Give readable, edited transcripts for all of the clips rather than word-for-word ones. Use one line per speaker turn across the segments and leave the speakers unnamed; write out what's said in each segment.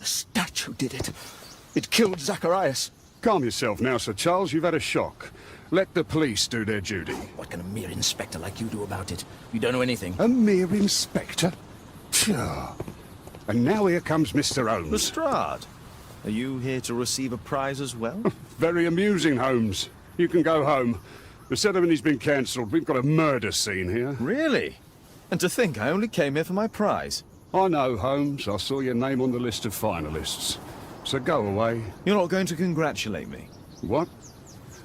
statue did it. It killed Zacharias.
Calm yourself now, Sir Charles. You've had a shock. Let the police do their duty.
What can a mere inspector like you do about it? You don't know anything.
A mere inspector? Phew. And now here comes Mr. Holmes.
Lestrade, are you here to receive a prize as well?
Very amusing, Holmes. You can go home. The ceremony's been cancelled. We've got a murder scene here.
Really? And to think I only came here for my prize.
I know, Holmes. I saw your name on the list of finalists. So go away.
You're not going to congratulate me?
What?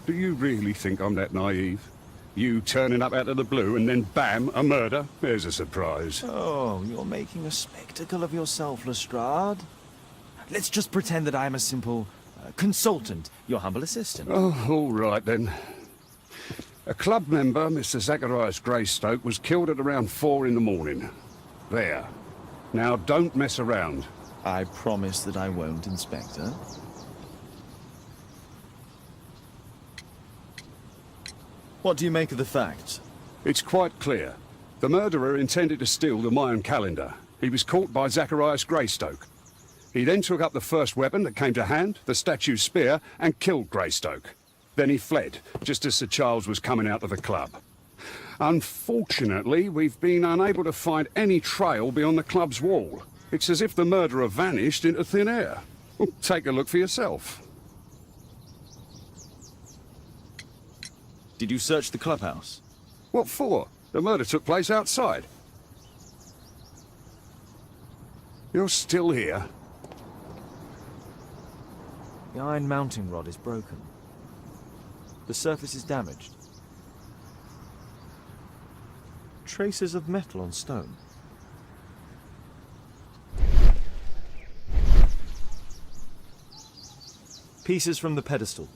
Do you really think I'm that naive? You turning up out of the blue and then bam, a murder? There's a surprise.
Oh, you're making a spectacle of yourself, Lestrade. Let's just pretend that I'm a simple consultant, your humble assistant.
Oh, all right then. A club member, Mr. Zacharias Greystoke, was killed at around 4 in the morning. There. Now don't mess around.
I promise that I won't, Inspector. What do you make of the facts?
It's quite clear. The murderer intended to steal the Mayan calendar. He was caught by Zacharias Greystoke. He then took up the first weapon that came to hand, the statue's spear, and killed Greystoke. Then he fled, just as Sir Charles was coming out of the club. Unfortunately, we've been unable to find any trail beyond the club's wall. It's as if the murderer vanished into thin air. Well, take a look for yourself.
Did you search the clubhouse?
What for? The murder took place outside. You're still here?
The iron mounting rod is broken. The surface is damaged. Traces of metal on stone. Pieces from the pedestal.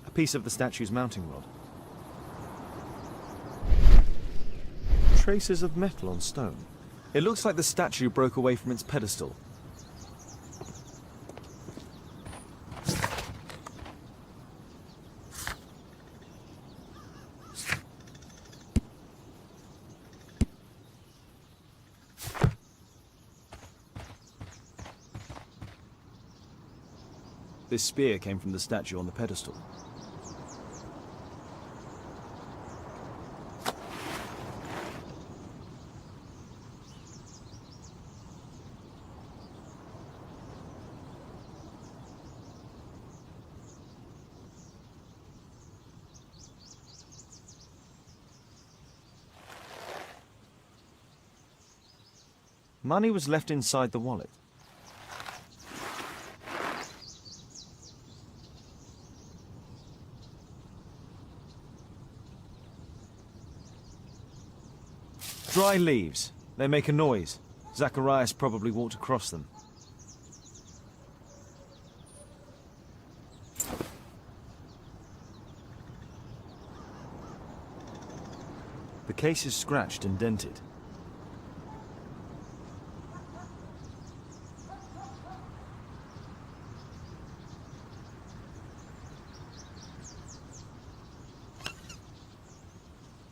A piece of the statue's mounting rod. Traces of metal on stone. It looks like the statue broke away from its pedestal. This spear came from the statue on the pedestal. Money was left inside the wallet. Dry leaves. They make a noise. Zacharias probably walked across them. The case is scratched and dented.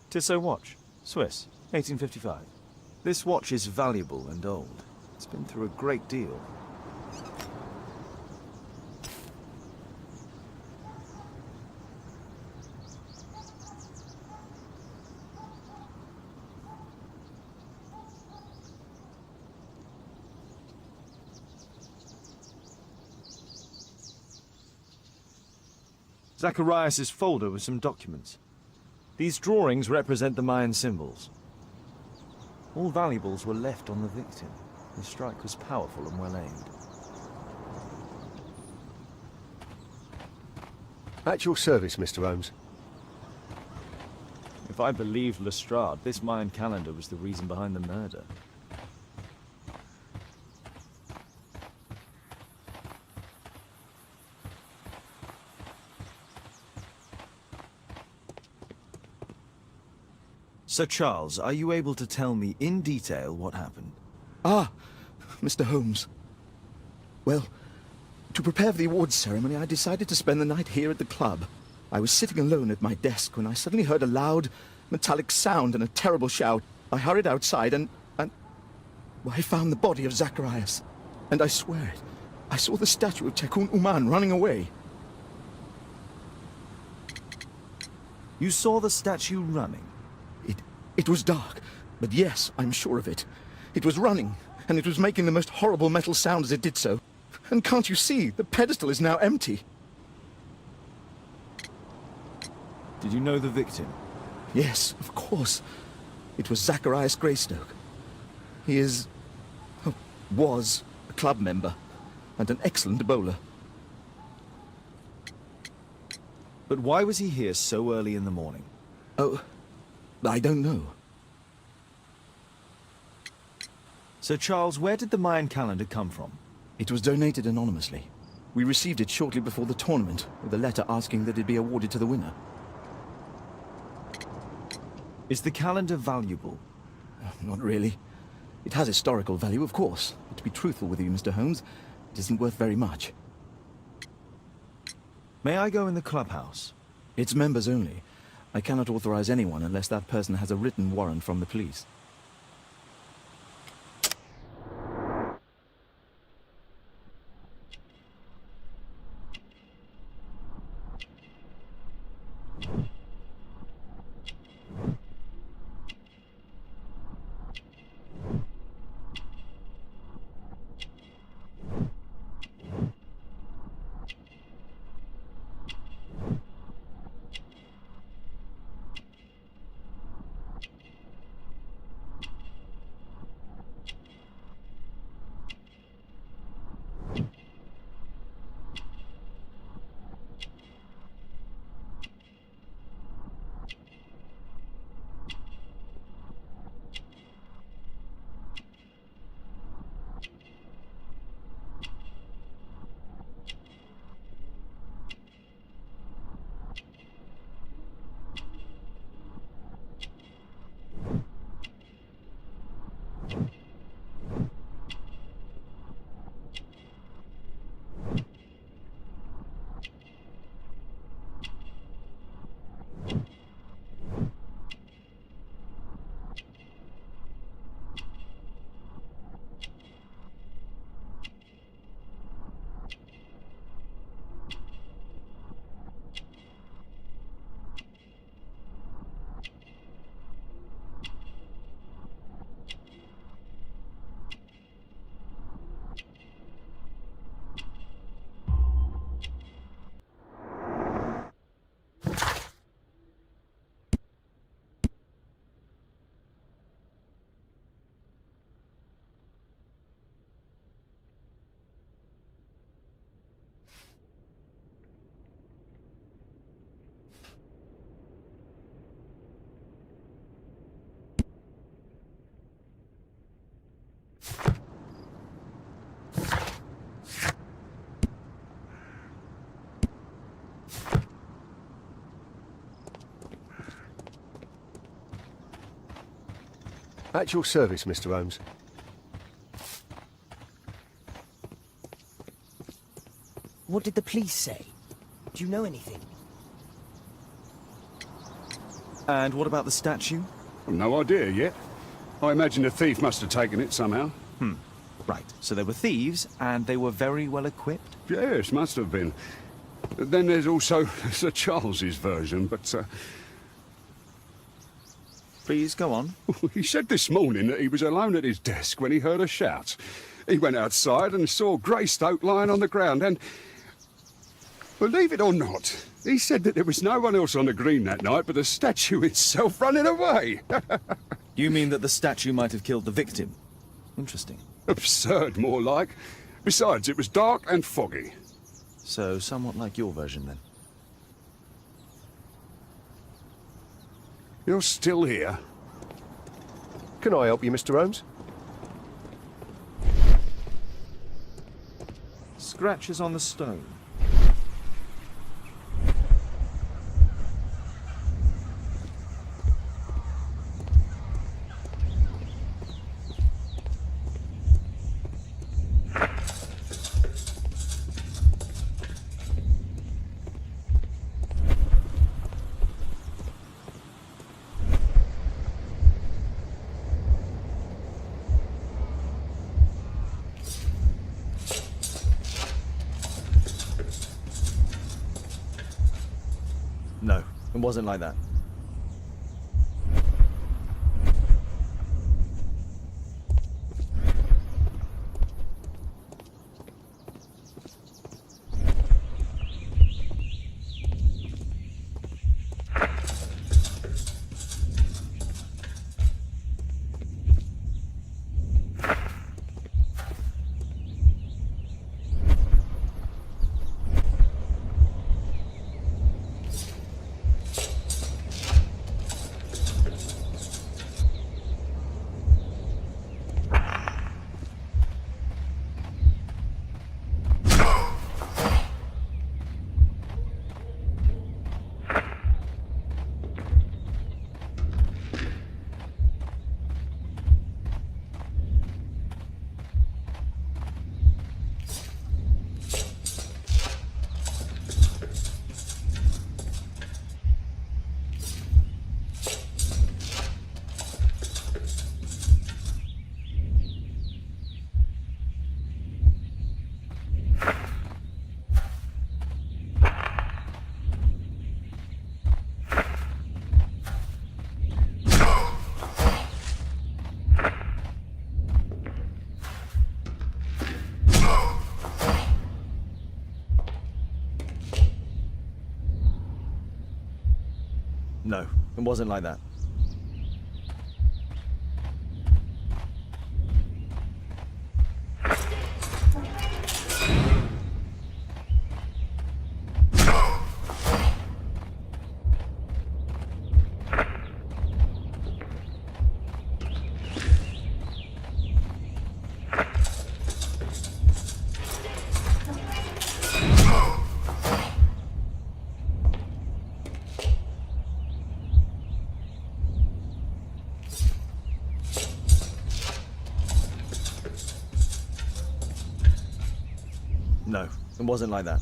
Tissot watch, Swiss, 1855. This watch is valuable and old. It's been through a great deal. Zacharias' folder with some documents. These drawings represent the Mayan symbols. All valuables were left on the victim. The strike was powerful and well aimed.
At your service, Mr. Holmes.
If I believed Lestrade, this Mayan calendar was the reason behind the murder. Sir Charles, are you able to tell me in detail what happened?
Ah, Mr. Holmes. Well, to prepare for the awards ceremony, I decided to spend the night here at the club. I was sitting alone at my desk when I suddenly heard a loud, metallic sound and a terrible shout. I hurried outside and well, I found the body of Zacharias. And I swear it, I saw the statue of Tekun Uman running away.
You saw the statue running?
It was dark, but yes, I'm sure of it. It was running, and it was making the most horrible metal sound as it did so. And can't you see, the pedestal is now empty.
Did you know the victim?
Yes, of course. It was Zacharias Greystoke. He is... oh, was a club member, and an excellent bowler.
But why was he here so early in the morning?
Oh, I don't know.
So, Charles, where did the Mayan calendar come from?
It was donated anonymously. We received it shortly before the tournament, with a letter asking that it be awarded to the winner.
Is the calendar valuable?
Not really. It has historical value, of course. But to be truthful with you, Mr. Holmes, it isn't worth very much.
May I go in the clubhouse?
It's members only. I cannot authorize anyone unless that person has a written warrant from the police.
At your service, Mr. Holmes.
What did the police say? Do you know anything?
And what about the statue?
No idea yet. I imagine the thief must have taken it somehow.
Right, so they were thieves, and they were very well equipped?
Yes, must have been. Then there's also Sir Charles's version, but
Please, go on.
he said this morning that he was alone at his desk when he heard a shout. He went outside and saw Greystoke lying on the ground and... believe it or not, he said that there was no one else on the green that night but the statue itself running away.
You mean that the statue might have killed the victim? Interesting.
Absurd, more like. Besides, it was dark and foggy.
So, somewhat like your version, then.
You're still here?
Can I help you, Mr. Holmes?
Scratches on the stone. It wasn't like that. No, it wasn't like that. No, it wasn't like that.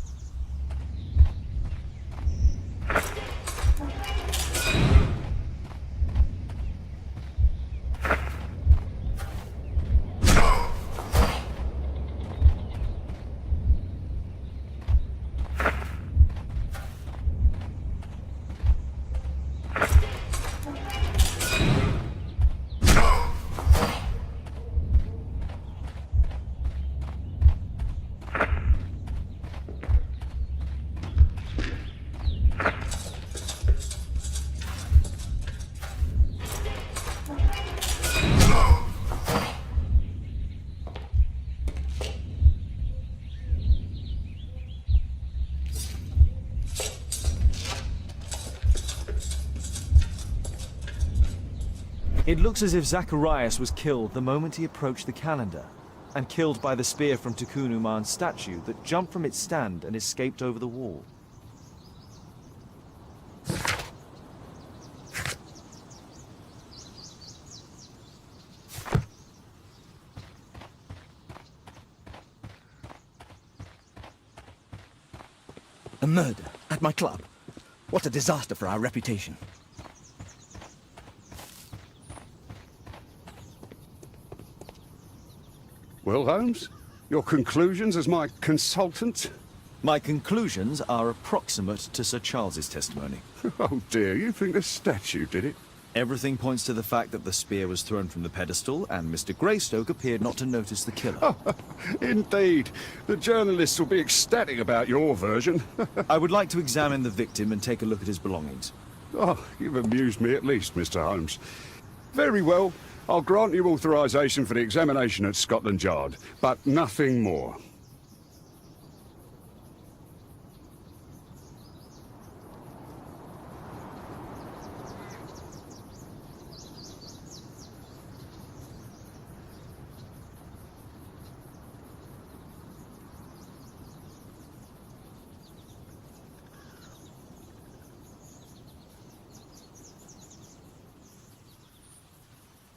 It looks as if Zacharias was killed the moment he approached the calendar, and killed by the spear from Tukunuman's statue that jumped from its stand and escaped over the wall.
A murder at my club. What a disaster for our reputation.
Well, Holmes, your conclusions as my consultant?
My conclusions are approximate to Sir Charles's testimony.
Oh dear, you think the statue did it?
Everything points to the fact that the spear was thrown from the pedestal, and Mr. Greystoke appeared not to notice the killer.
Indeed. The journalists will be ecstatic about your version.
I would like to examine the victim and take a look at his belongings.
Oh, you've amused me at least, Mr. Holmes. Very well. I'll grant you authorization for the examination at Scotland Yard, but nothing more.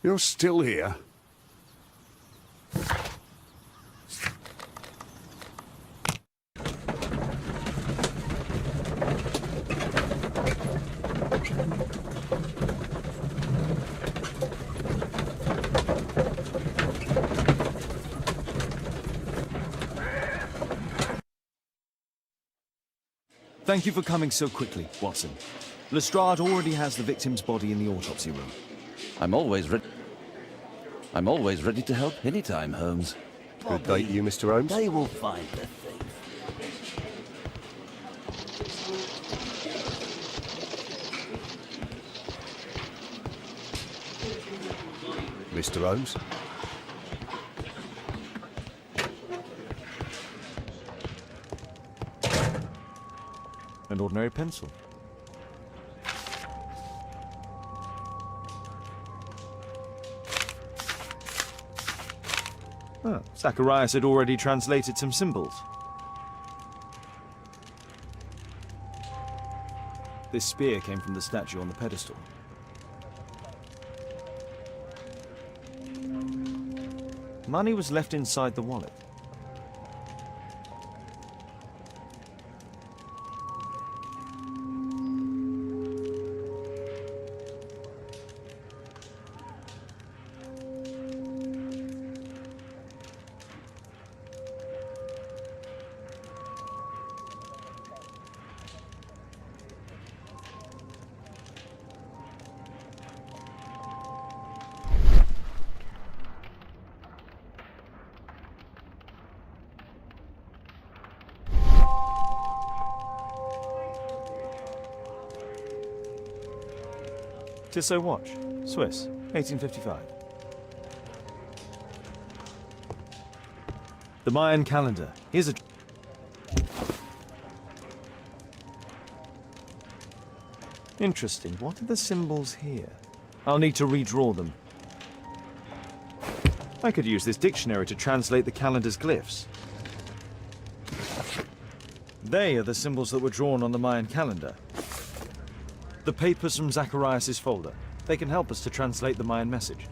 You're still here?
Thank you for coming so quickly, Watson. Lestrade already has the victim's body in the autopsy room.
I'm always ready. I'm always ready to help anytime, Holmes.
Good day to you, Mr. Holmes.
They will find the thief.
Mr. Holmes.
An ordinary pencil. Ah, Zacharias had already translated some symbols. This spear came from the statue on the pedestal. Money was left inside the wallet. Tissot watch, Swiss, 1855. The Mayan calendar. Here's a... Interesting. What are the symbols here? I'll need to redraw them. I could use this dictionary to translate the calendar's glyphs. They are the symbols that were drawn on the Mayan calendar. The papers from Zacharias' folder. They can help us to translate the Mayan message.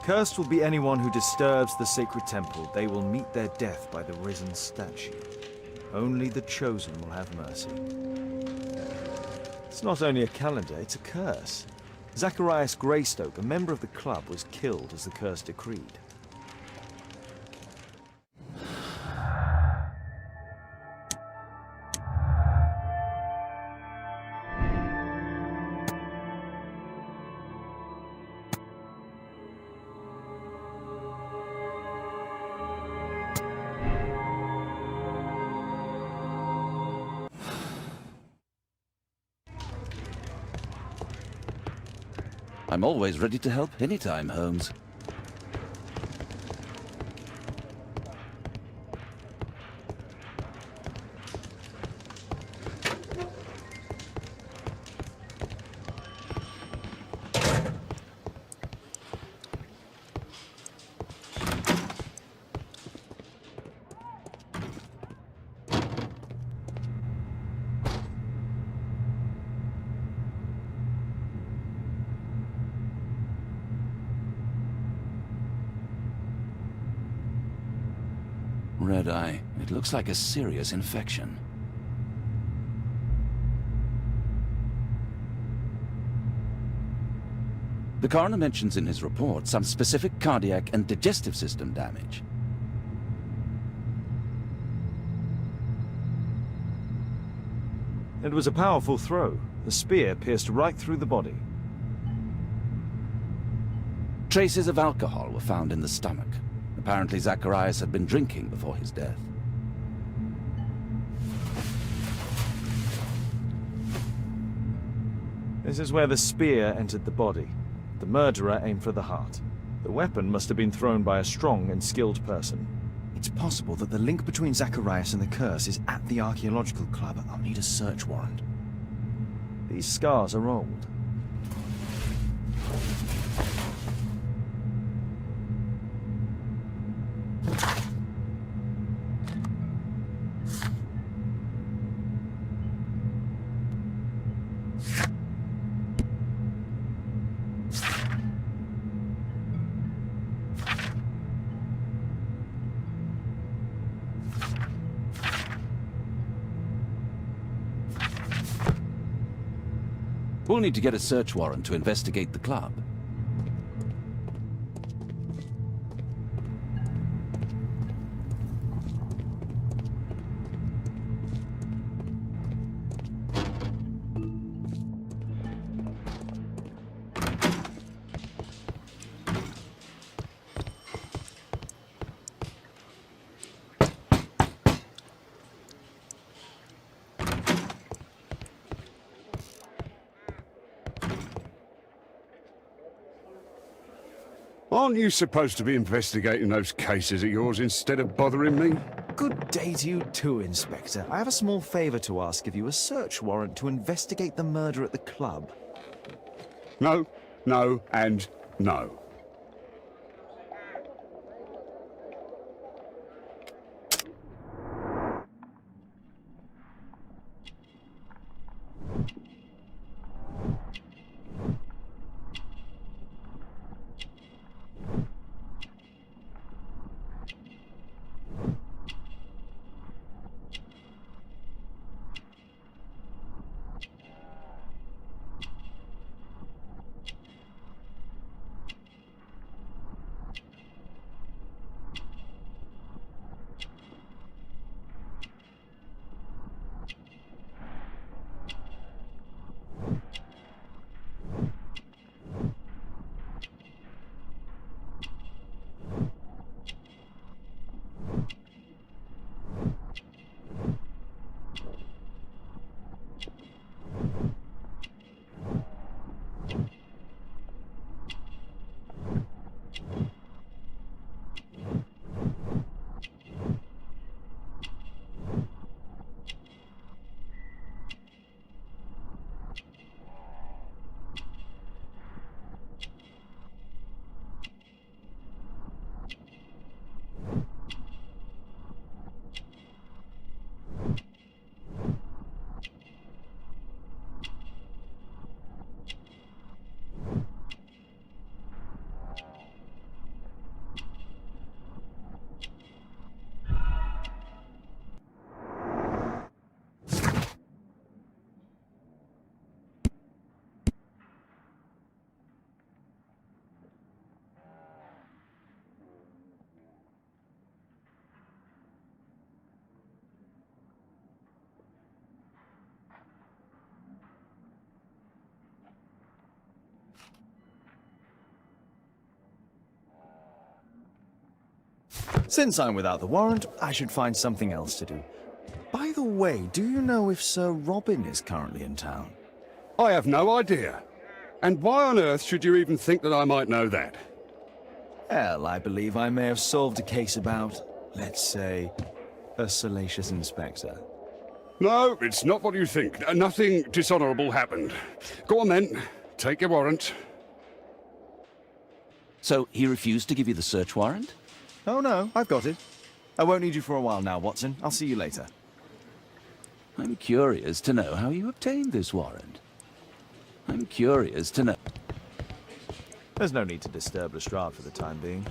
Cursed will be anyone who disturbs the sacred temple. They will meet their death by the risen statue. Only the chosen will have mercy. It's not only a calendar, it's a curse. Zacharias Greystoke, a member of the club, was killed as the curse decreed.
I'm always ready to help anytime, Holmes. Red eye. It looks like a serious infection. The coroner mentions in his report some specific cardiac and digestive system damage.
It was a powerful throw. The spear pierced right through the body.
Traces of alcohol were found in the stomach. Apparently Zacharias had been drinking before his death.
This is where the spear entered the body. The murderer aimed for the heart. The weapon must have been thrown by a strong and skilled person.
It's possible that the link between Zacharias and the curse is at the archaeological club. I'll need a search warrant.
These scars are old.
We'll need to get a search warrant to investigate the club.
Aren't you supposed to be investigating those cases of yours instead of bothering me?
Good day to you too, Inspector. I have a small favor to ask of you, a search warrant to investigate the murder at the club.
No, no, and no.
Since I'm without the warrant, I should find something else to do. By the way, do you know if Sir Robin is currently in town?
I have no idea. And why on earth should you even think that I might know that?
Well, I believe I may have solved a case about, let's say, a salacious inspector.
No, it's not what you think. Nothing dishonourable happened. Go on then. Take your warrant.
So he refused to give you the search warrant?
Oh no, I've got it. I won't need you for a while now, Watson. I'll see you later.
I'm curious to know how you obtained this warrant. I'm curious to know.
There's no need to disturb Lestrade for the time being.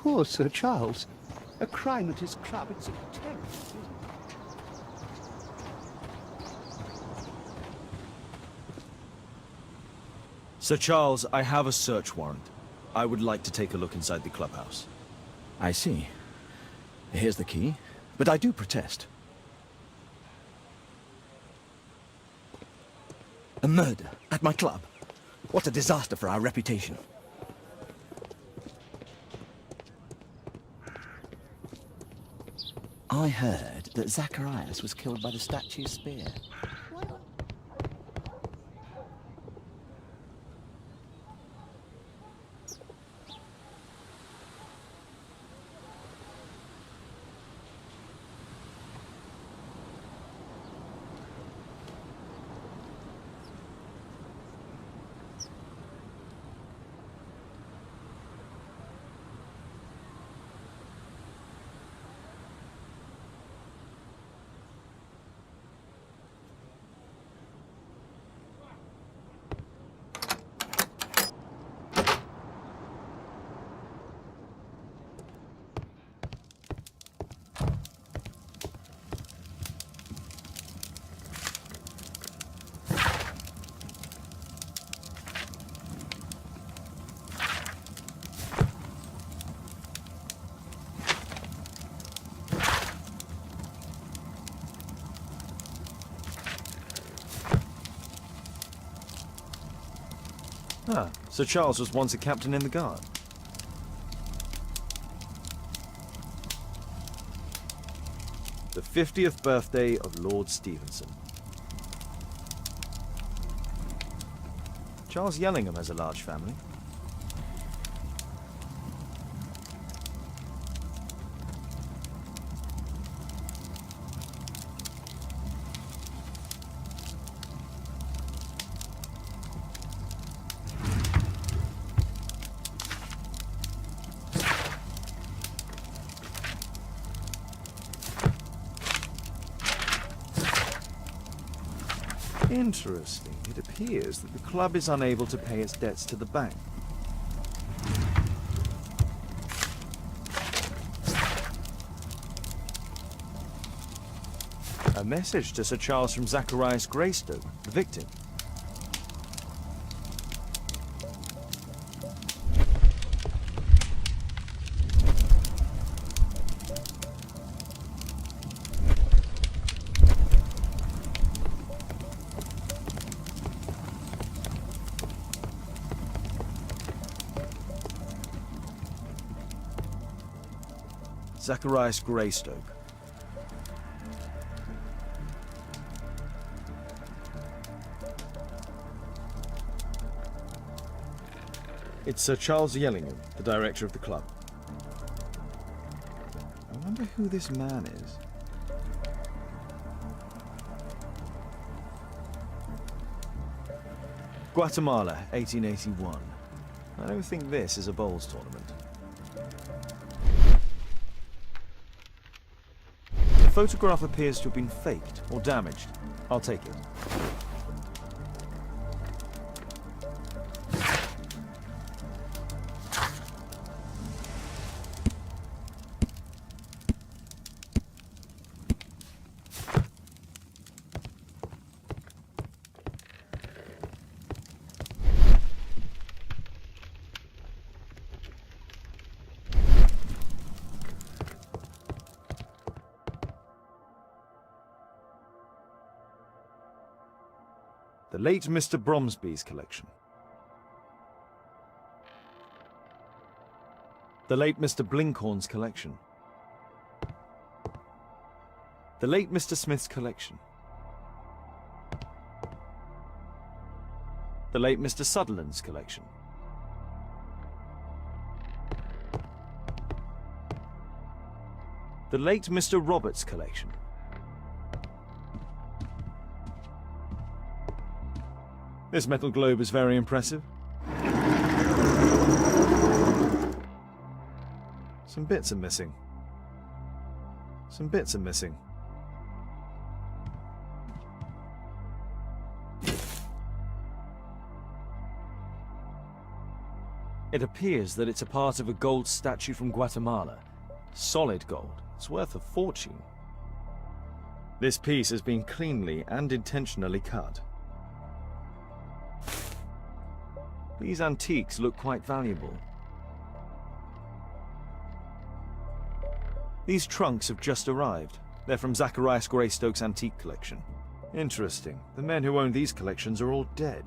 Poor Sir Charles. A crime at his club, it's a terrible thing.
Sir Charles, I have a search warrant. I would like to take a look inside the clubhouse.
I see. Here's the key, but I do protest. A murder at my club. What a disaster for our reputation. I heard that Zacharias was killed by the statue spear.
Ah, Sir Charles was once a captain in the guard. The 50th birthday of Lord Stevenson. Charles Yellingham has a large family. Interesting. It appears that the club is unable to pay its debts to the bank. A message to Sir Charles from Zacharias Greystoke, the victim. Zacharias Greystoke. It's Sir Charles Yellingham, the director of the club. I wonder who this man is. Guatemala, 1881. I don't think this is a bowls tournament. The photograph appears to have been faked or damaged. I'll take it. The late Mr. Bromsby's collection. The late Mr. Blinkhorn's collection. The late Mr. Smith's collection. The late Mr. Sutherland's collection. The late Mr. Roberts' collection. This metal globe is very impressive. Some bits are missing. Some bits are missing. It appears that it's a part of a gold statue from Guatemala. Solid gold. It's worth a fortune. This piece has been cleanly and intentionally cut. These antiques look quite valuable. These trunks have just arrived. They're from Zacharias Greystoke's antique collection. Interesting. The men who own these collections are all dead.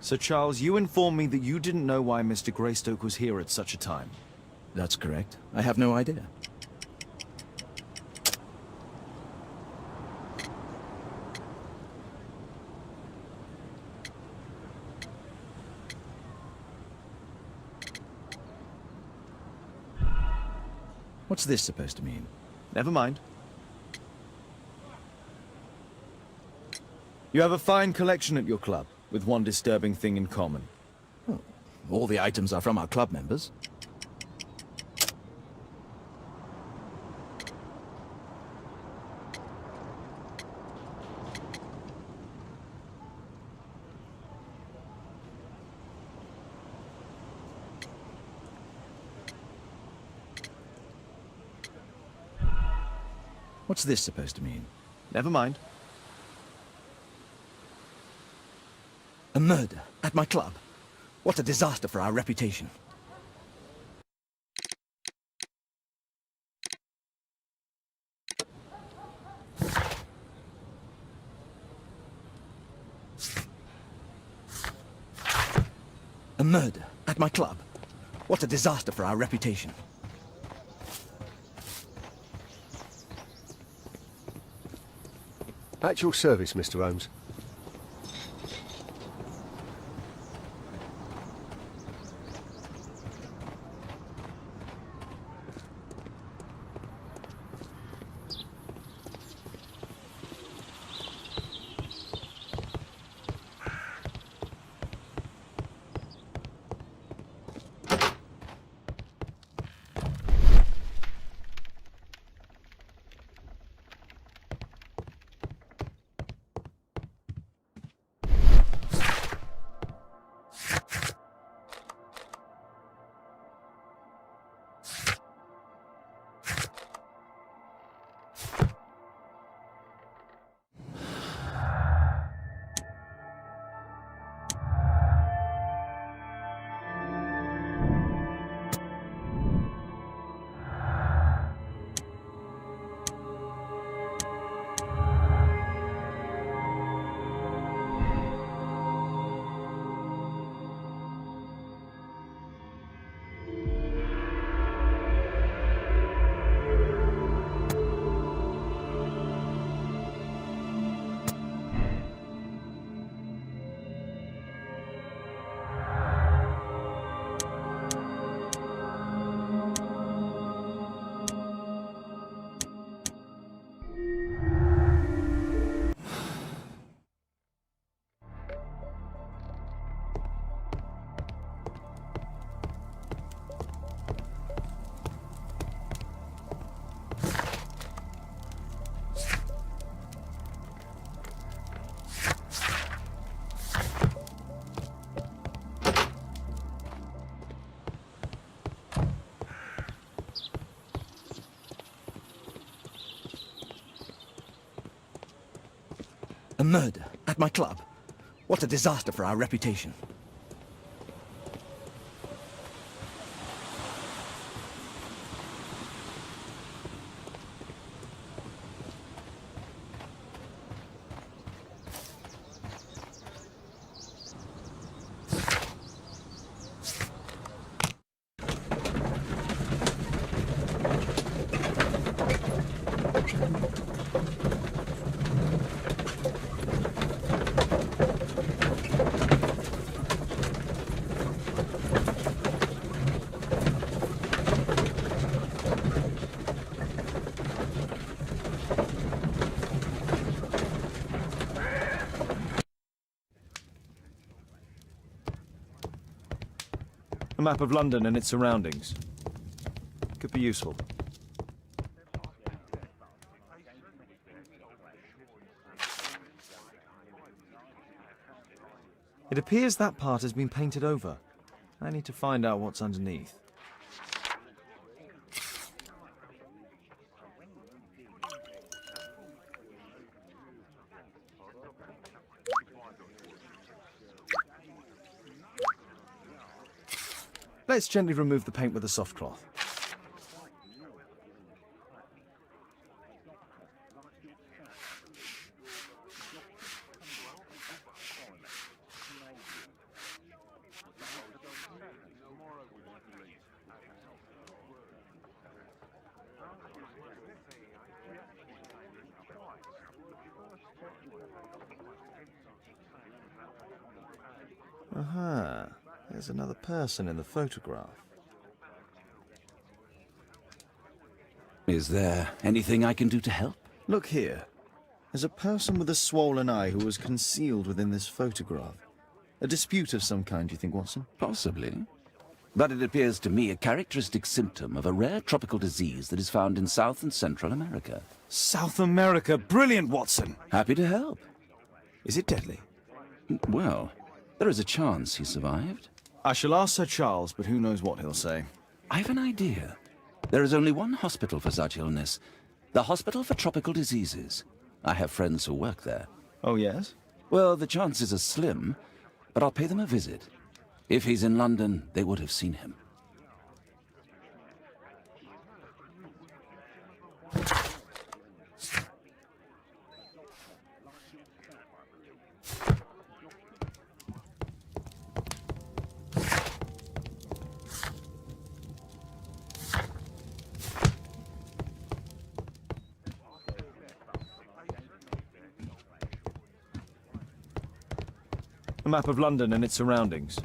Sir Charles, you informed me that you didn't know why Mr. Greystoke was here at such a time.
That's correct. I have no idea. What's this supposed to mean?
Never mind. You have a fine collection at your club, with one disturbing thing in common.
Oh, all the items are from our club members. What's this supposed to mean?
Never mind.
A murder at my club. What a disaster for our reputation. A murder at my club. What a disaster for our reputation.
At your service, Mr. Holmes.
A murder at my club. What a disaster for our reputation.
A map of London and its surroundings. Could be useful. It appears that part has been painted over. I need to find out what's underneath. Let's gently remove the paint with a soft cloth. Aha, there's another person in the photograph.
Is there anything I can do to help?
Look here. There's a person with a swollen eye who was concealed within this photograph. A dispute of some kind, do you think, Watson?
Possibly. But it appears to me a characteristic symptom of a rare tropical disease that is found in South and Central America.
South America! Brilliant, Watson!
Happy to help.
Is it deadly?
Well, there is a chance he survived.
I shall ask Sir Charles, but who knows what he'll say.
I have an idea. There is only one hospital for such illness. The Hospital for Tropical Diseases. I have friends who work there.
Oh, yes?
Well, the chances are slim, but I'll pay them a visit. If he's in London, they would have seen him.
A map of London and its surroundings.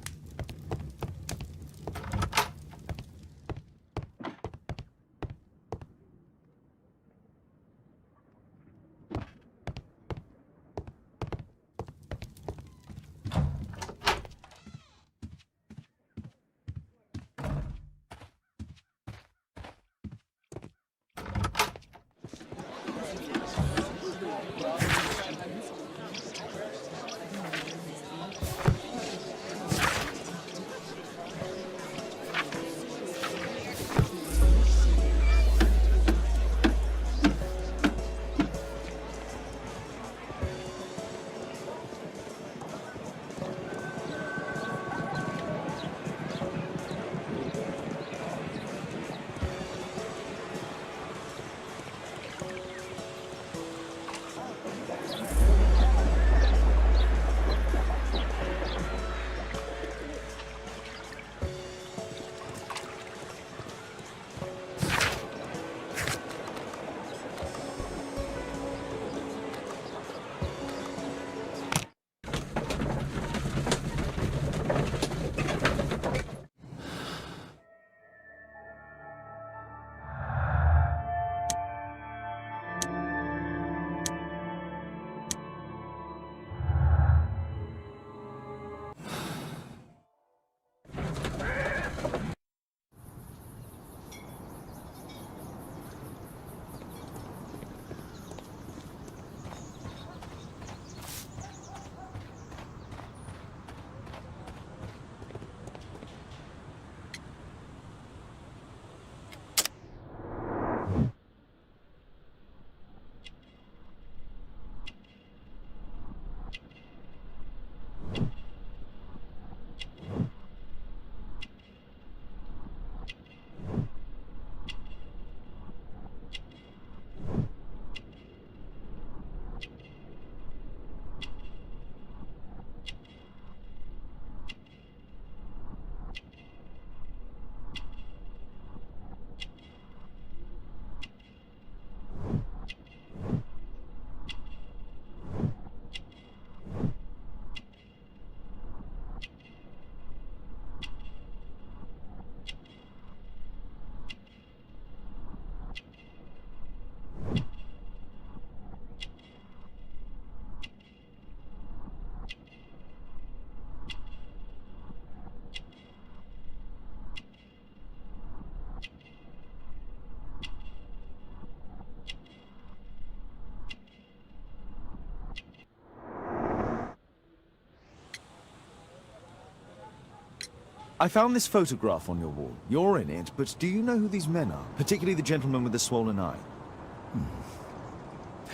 I found this photograph on your wall. You're in it, but do you know who these men are? Particularly the gentleman with the swollen eye.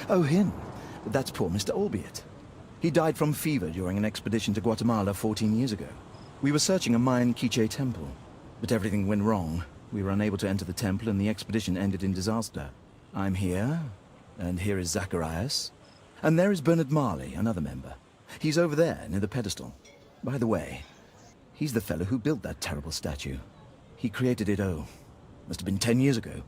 Oh, him. That's poor Mr. Albiot. He died from fever during an expedition to Guatemala 14 years ago. We were searching a Mayan Quiche temple, but everything went wrong. We were unable to enter the temple and the expedition ended in disaster. I'm here, and here is Zacharias. And there is Bernard Marley, another member. He's over there, near the pedestal. By the way, he's the fellow who built that terrible statue. He created it, must have been 10 years ago.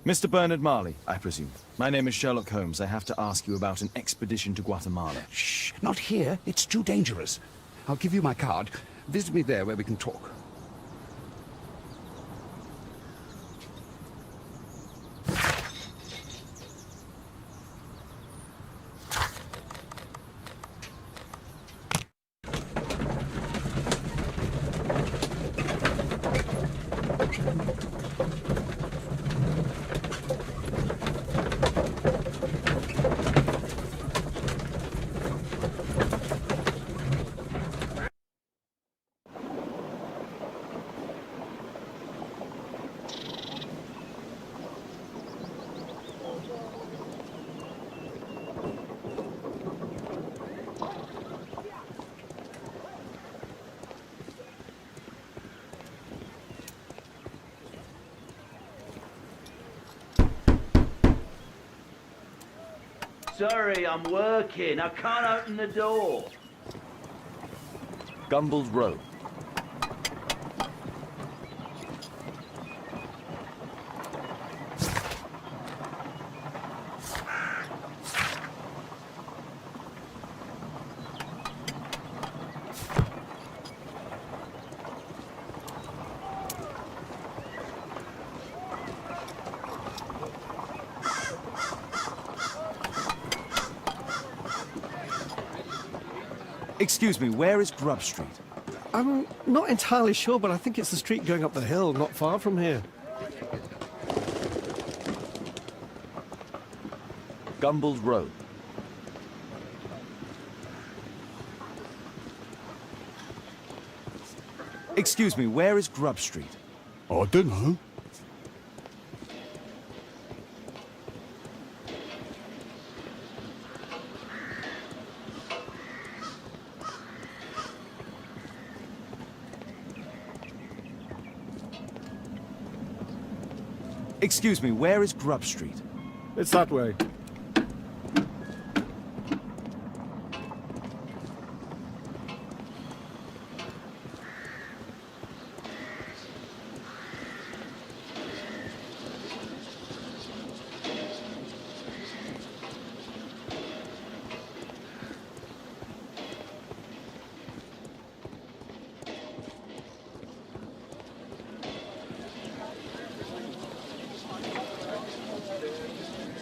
Mr. Bernard Marley, I presume. My name is Sherlock Holmes. I have to ask you about an expedition to Guatemala.
Shh, not here. It's too dangerous. I'll give you my card. Visit me there where we can talk.
Sorry, I'm working. I can't open the door.
Gumble's Row.
Excuse me, where is Grub Street?
I'm not entirely sure, but I think it's the street going up the hill, not far from here.
Gumble's Row.
Excuse me, where is Grub Street?
I don't know.
Excuse me, where is Grub Street?
It's that way.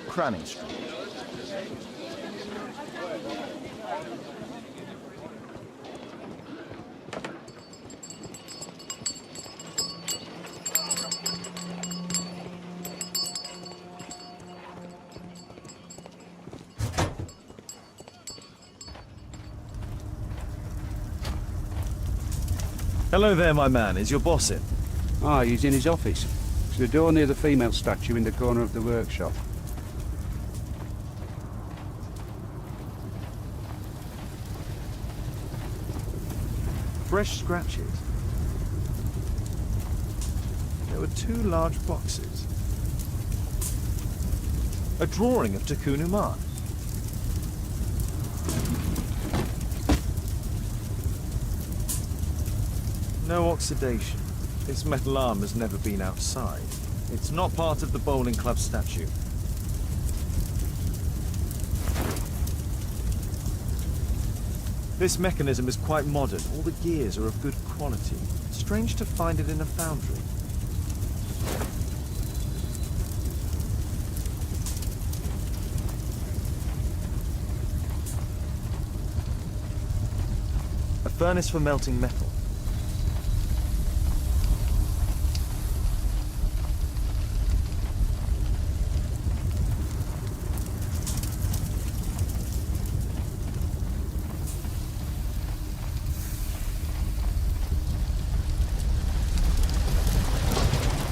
Cranning Street.
Hello there, my man. Is your boss in?
Ah, he's in his office. It's the door near the female statue in the corner of the workshop.
Fresh scratches. There were 2 large boxes. A drawing of Takunu Man. No oxidation. This metal arm has never been outside. It's not part of the bowling club statue. This mechanism is quite modern. All the gears are of good quality. Strange to find it in a foundry. A furnace for melting metal.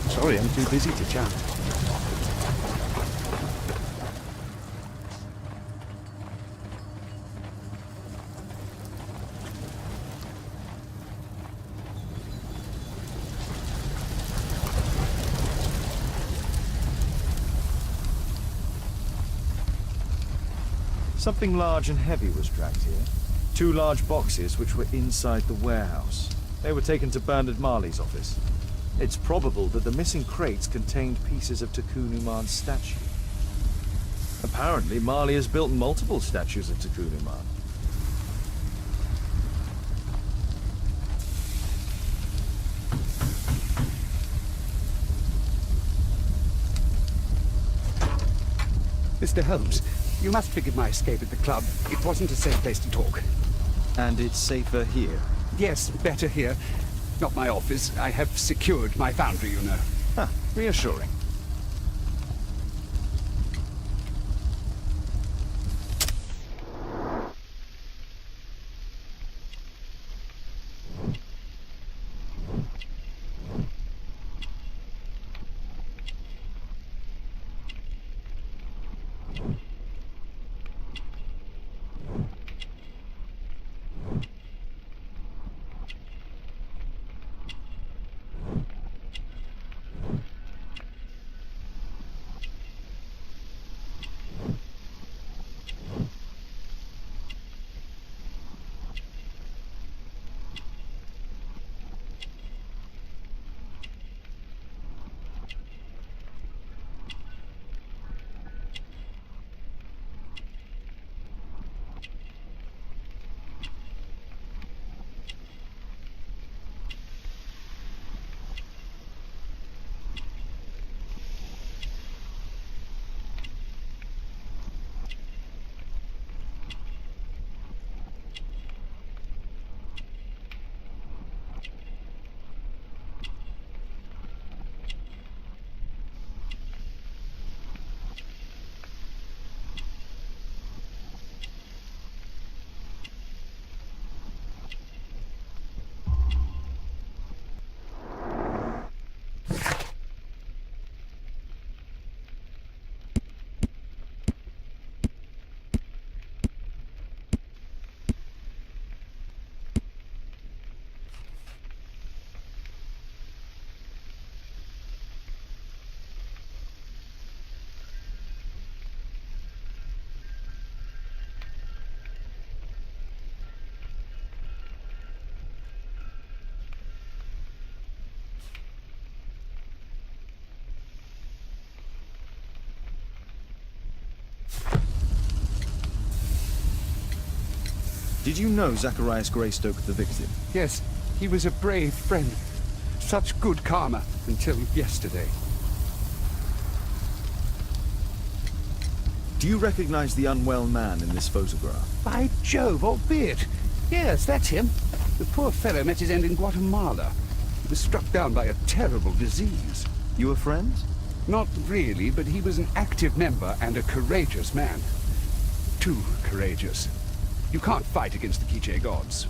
Sorry, I'm too busy to chat.
Something large and heavy was dragged here. 2 large boxes which were inside the warehouse. They were taken to Bernard Marley's office. It's probable that the missing crates contained pieces of Tikkun Uman's statue. Apparently, Marley has built multiple statues of Tikkun Uman.
Mr. Holmes, you must forgive my escape at the club. It wasn't a safe place to talk.
And it's safer here.
Yes, better here. Not my office. I have secured my foundry, you know.
Huh, reassuring. Did you know Zacharias Greystoke, the victim?
Yes, he was a brave friend. Such good karma until yesterday.
Do you recognize the unwell man in this photograph?
By Jove, albeit. Yes, that's him. The poor fellow met his end in Guatemala. He was struck down by a terrible disease.
You were friends?
Not really, but he was an active member and a courageous man. Too courageous. You can't fight against the Quiche gods.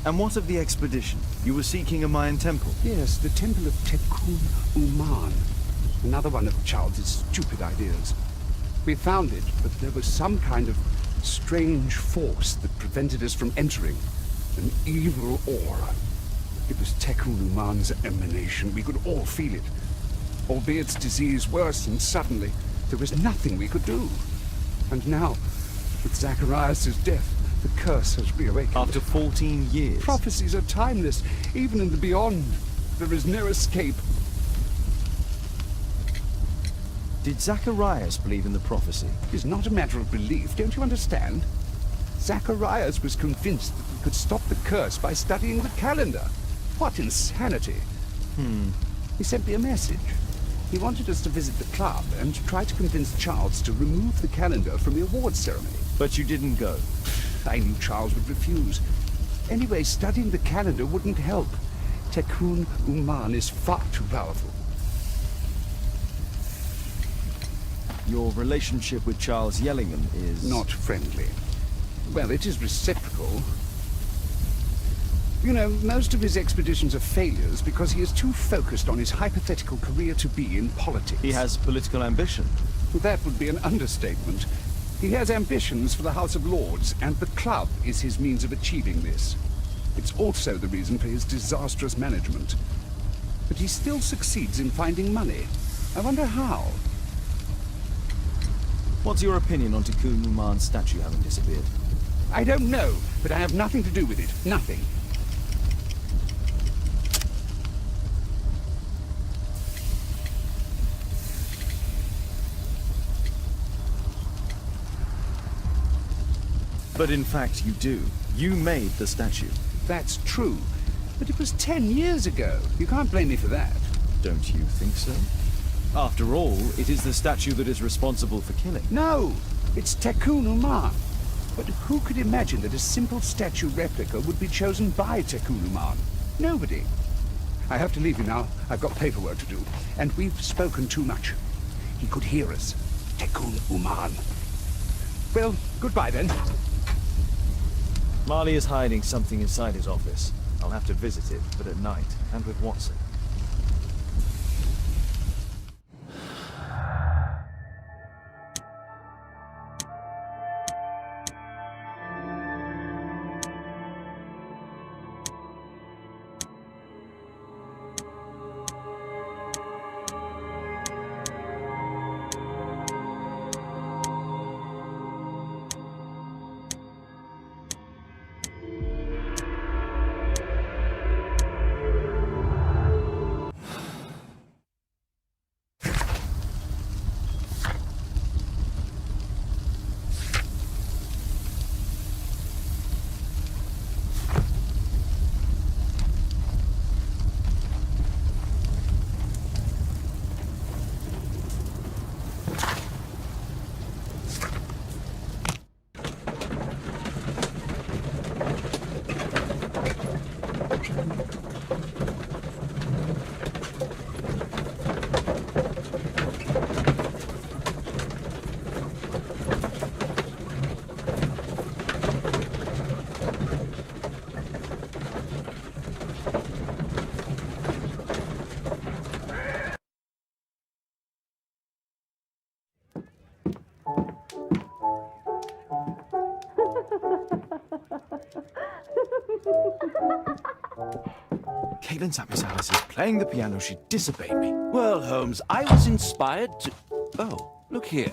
And what of the expedition? You were seeking a Mayan temple?
Yes, the temple of Tikkun Uman. Another one of Charles's stupid ideas. We found it, but there was some kind of strange force that prevented us from entering. An evil aura. It was Tikkun Uman's emanation. We could all feel it. Albeit its disease worsened suddenly, there was nothing we could do. And now, with Zacharias' death, the curse has reawakened.
After 14 years?
Prophecies are timeless. Even in the beyond, there is no escape.
Did Zacharias believe in the prophecy?
It's not a matter of belief, don't you understand? Zacharias was convinced that we could stop the curse by studying the calendar. What insanity! He sent me a message. He wanted us to visit the club and try to convince Charles to remove the calendar from the awards ceremony.
But you didn't go.
I knew Charles would refuse. Anyway, studying the calendar wouldn't help. Tikkun Uman is far too powerful.
Your relationship with Charles Yellingham is...
Not friendly. Well, it is reciprocal. You know, most of his expeditions are failures because he is too focused on his hypothetical career to be in politics.
He has political ambition.
That would be an understatement. He has ambitions for the House of Lords, and the club is his means of achieving this. It's also the reason for his disastrous management. But he still succeeds in finding money. I wonder how.
What's your opinion on Tikkun Uman's statue having disappeared?
I don't know, but I have nothing to do with it. Nothing.
But in fact, you do. You made the statue.
That's true. But it was 10 years ago. You can't blame me for that.
Don't you think so? After all, it is the statue that is responsible for killing.
No, it's Tekun Uman. But who could imagine that a simple statue replica would be chosen by Tekun Uman? Nobody. I have to leave you now. I've got paperwork to do. And we've spoken too much. He could hear us. Tekun Uman. Well, goodbye then.
Marley is hiding something inside his office. I'll have to visit it, but at night, and with Watson.
Cadence at Miss Alice is playing the piano. She disobeyed me.
Well, Holmes, I was inspired to... Oh, look here.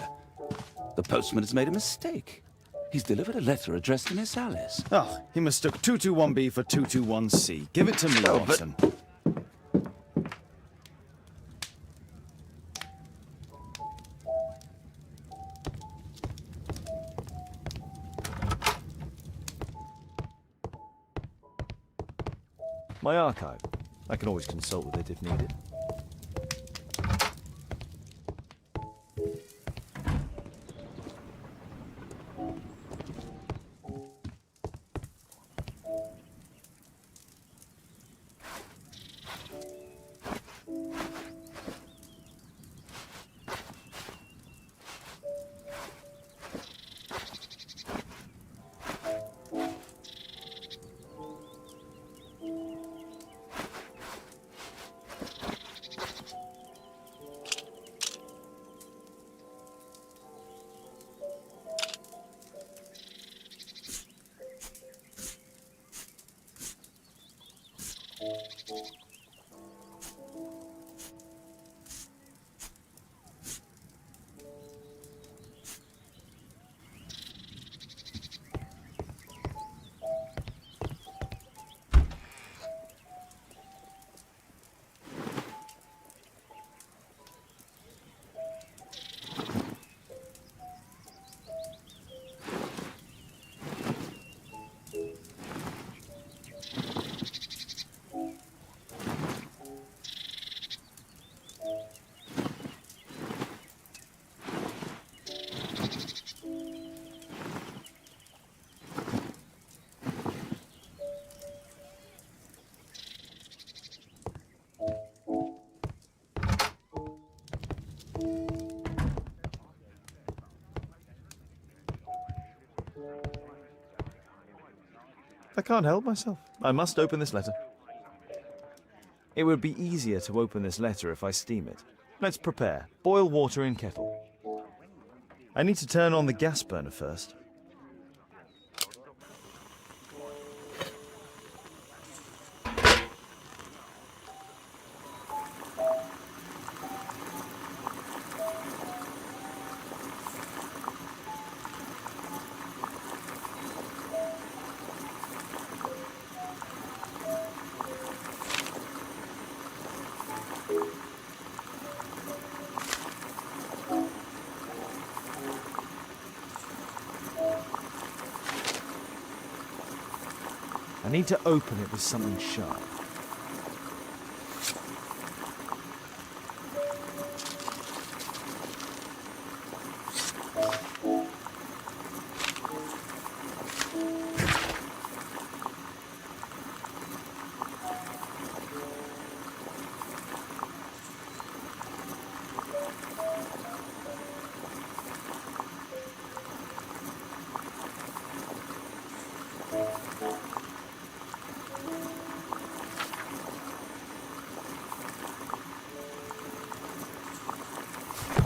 The postman has made a mistake. He's delivered a letter addressed to Miss Alice.
Oh, he mistook 221B for 221C. Give it to me,
Oh, but-
Watson.
My archive. I can always consult with it if needed. I can't help myself. I must open this letter. It would be easier to open this letter if I steam it. Let's prepare. Boil water in kettle. I need to turn on the gas burner first.
I need to open it with something sharp.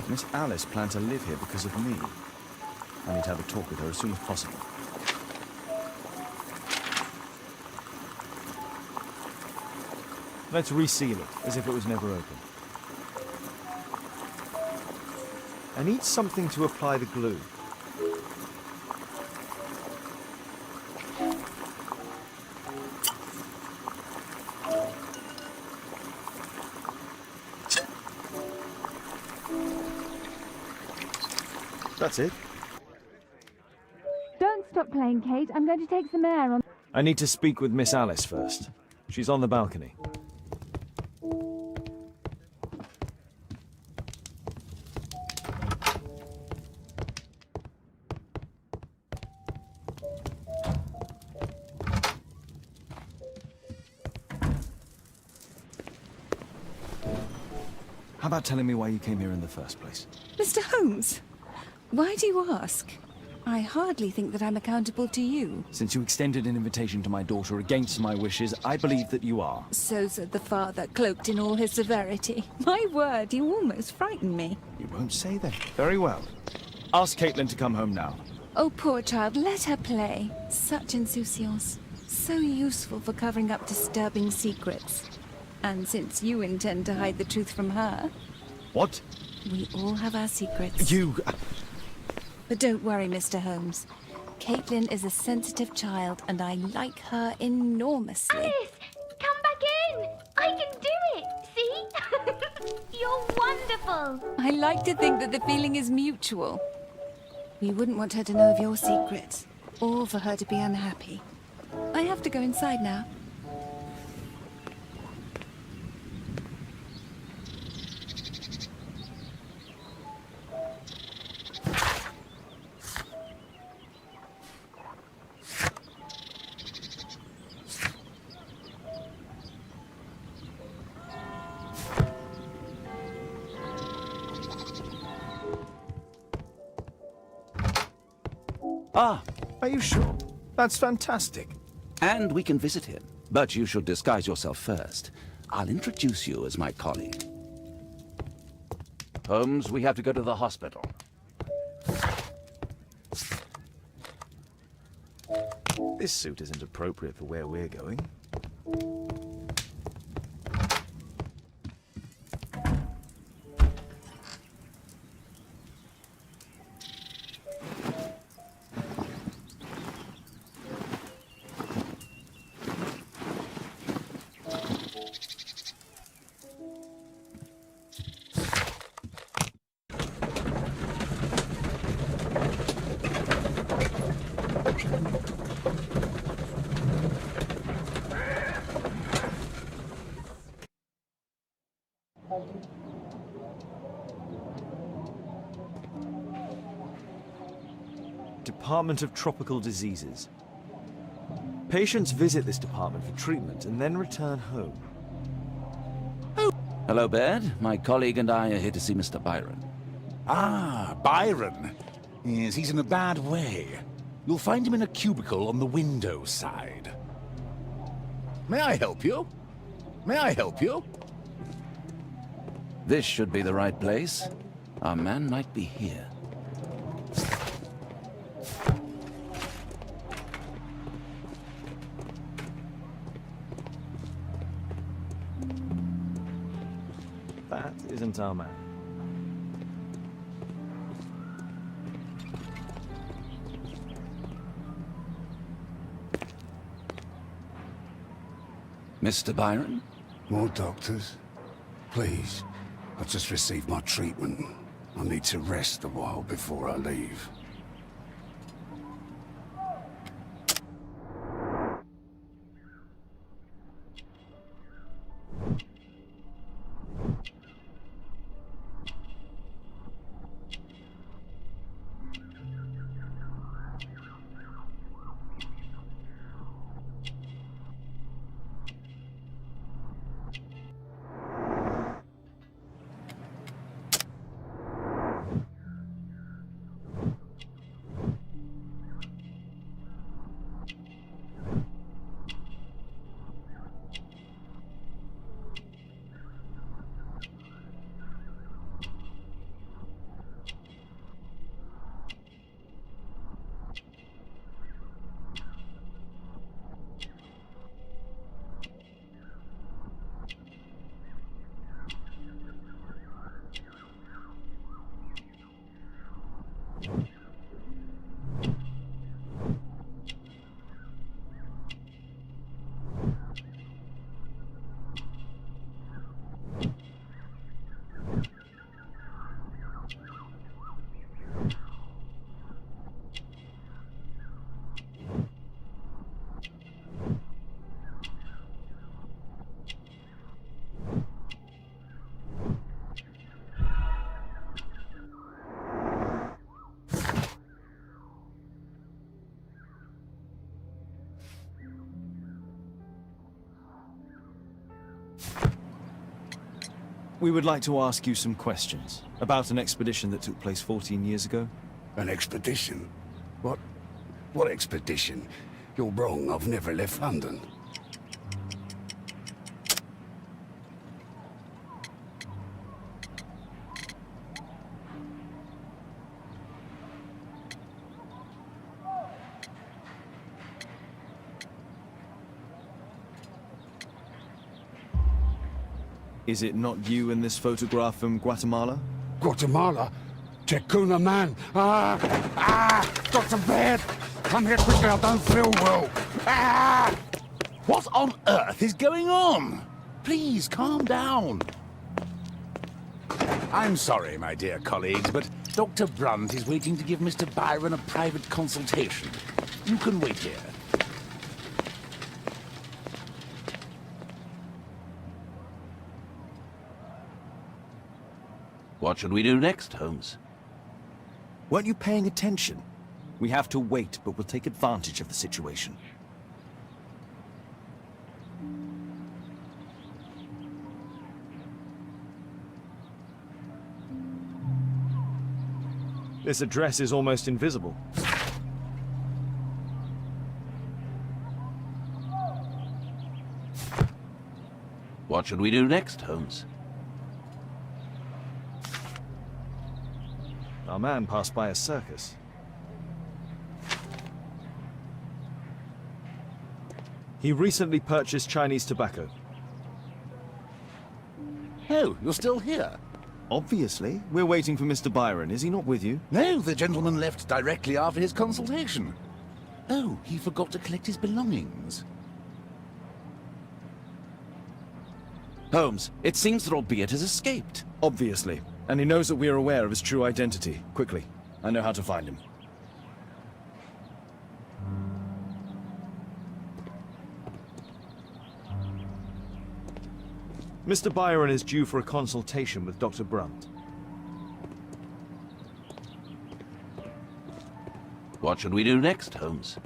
Miss Alice planned to live here because of me. I need to have a talk with her as soon as possible. Let's reseal it, as if it was never open. I need something to apply the glue. That's it.
Don't stop playing, Kate. I'm going to take some air on...
I need to speak with Miss Alice first. She's on the balcony. How about telling me why you came here in the first place?
Mr. Holmes, why do you ask? I hardly think that I'm accountable to you.
Since you extended an invitation to my daughter against my wishes, I believe that you are.
So said the father, cloaked in all his severity. My word, you almost frightened me.
You won't say that. Very well. Ask Caitlin to come home now.
Oh, poor child, let her play. Such insouciance. So useful for covering up disturbing secrets. And since you intend to hide the truth from her...
What?
We all have our secrets.
You...
But don't worry, Mr. Holmes. Caitlin is a sensitive child, and I like her enormously.
Alice, come back in! I can do it, see? You're wonderful!
I like to think that the feeling is mutual. We wouldn't want her to know of your secrets, or for her to be unhappy. I have to go inside now.
Ah,
Are you sure? That's fantastic.
and we can visit him. But you should disguise yourself first. I'll introduce you as my colleague. Holmes, we have to go to the hospital.
This suit isn't appropriate for where we're going. Department of Tropical Diseases. Patients visit this department for treatment and then return home.
Hello, Baird. My colleague and I are here to see Mr. Byron.
Ah, Byron. Yes, he's in a bad way. You'll find him in a cubicle on the window side. May I help you? May I help you?
This should be the right place. Our man might be here.
That isn't our man.
Mr. Byron?
More doctors? Please. I've just received my treatment. I need to rest a while before I leave.
We would like to ask you some questions about an expedition that took place 14 years ago.
An expedition? What expedition? You're wrong, I've never left London.
Is it not you in this photograph from Guatemala?
Guatemala? Tecuna man! Dr. Baird! Come here quickly, I don't feel well!
What on earth is going on? Please, calm down. I'm sorry, my dear colleagues, but Dr. Brunt is waiting to give Mr. Byron a private consultation. You can wait here.
What should we do next, Holmes?
Weren't you paying attention? We have to wait, but we'll take advantage of the situation.
This address is almost invisible.
What should we do next, Holmes?
Our man passed by a circus. He recently purchased Chinese tobacco.
Oh, you're still here?
Obviously. We're waiting for Mr. Byron. Is he not with you?
No, the gentleman left directly after his consultation. Oh, he forgot to collect his belongings.
Holmes, it seems that Albeit has escaped.
Obviously. And he knows that we are aware of his true identity. Quickly. I know how to find him. Mr. Byron is due for a consultation with Dr. Brunt.
What should we do next, Holmes?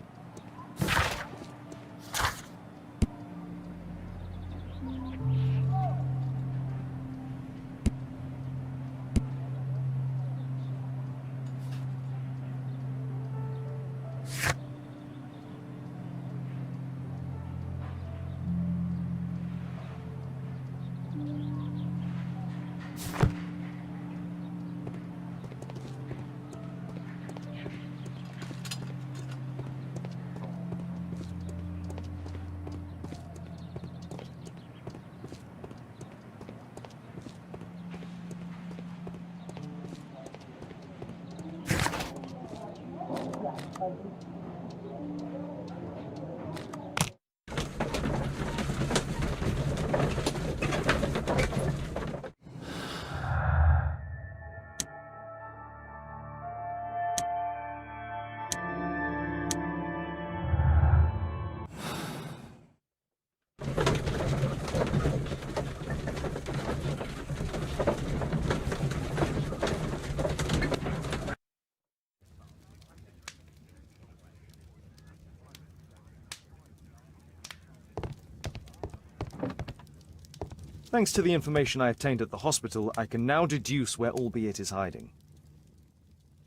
Thanks to the information I obtained at the hospital, I can now deduce where Albeit is hiding.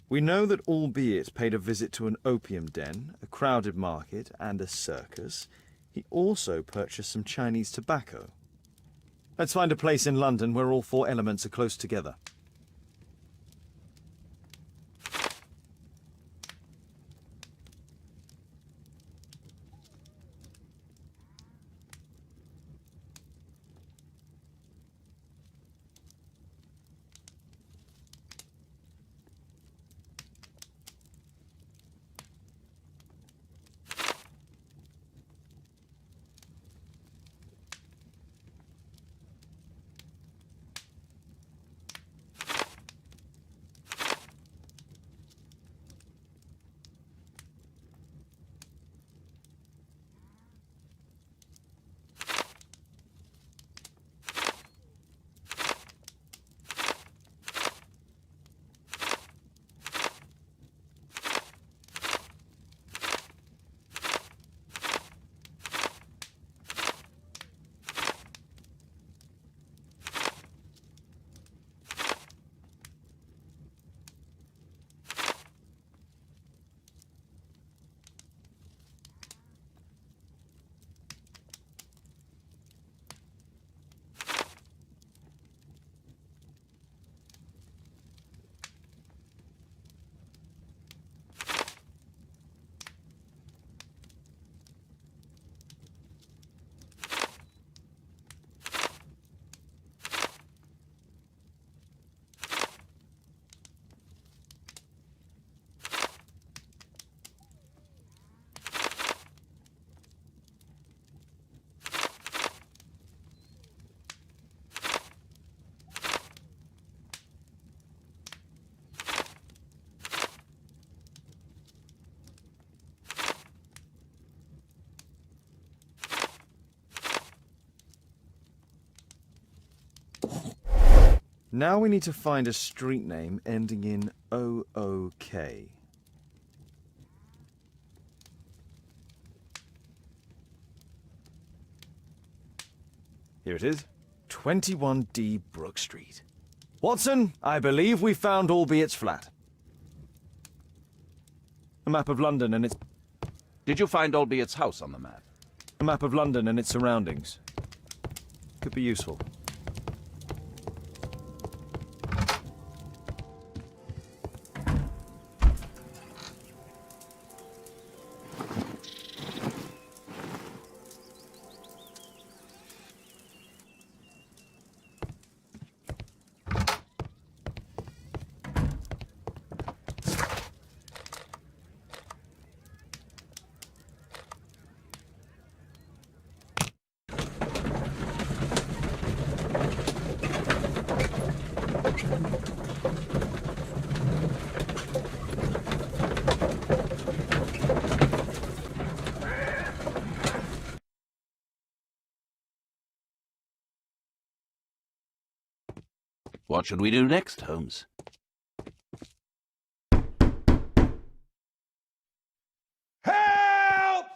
We know that Albeit paid a visit to an opium den, a crowded market, and a circus. He also purchased some Chinese tobacco. Let's find a place in London where all four elements are close together. Now we need to find a street name ending in OOK. Here it is. 21D Brook Street. Watson, I believe we found Albiet's flat. A map of London and its...
Did you find Albiet's house on the map?
A map of London and its surroundings. Could be useful.
What should we do next, Holmes?
Help!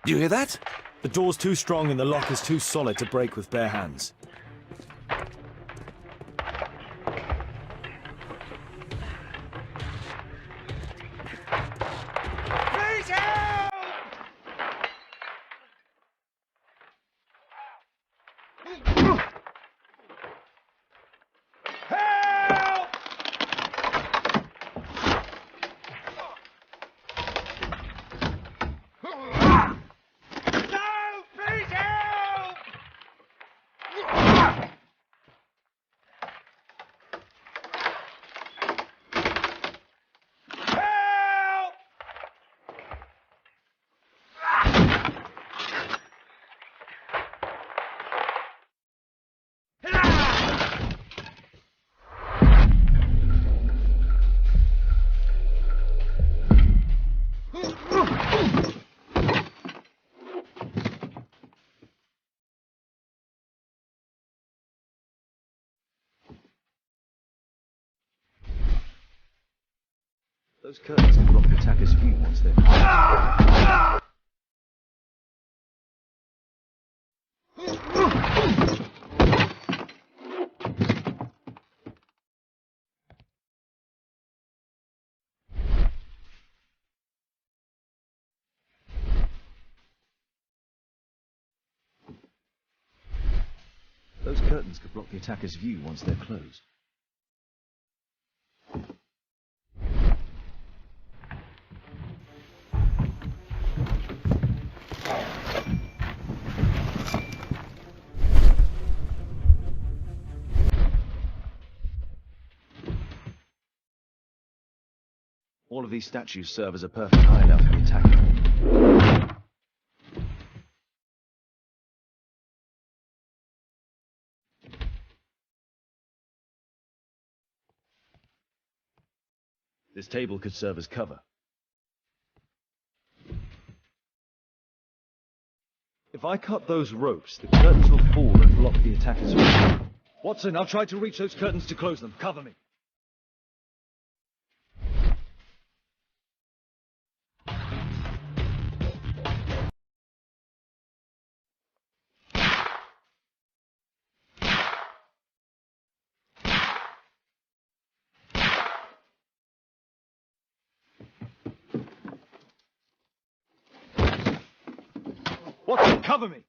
Do you hear that?
The door's too strong and the lock is too solid to break with bare hands.
Please help!
Those curtains can block the attacker's view once they're... Those curtains could block the attacker's view once they're closed. All of these statues serve as a perfect hideout for the attacker. This table could serve as cover. If I cut those ropes, the curtains will fall and block the attacker's view. Watson, I'll try to reach those curtains to close them. Cover me. Watson, cover me!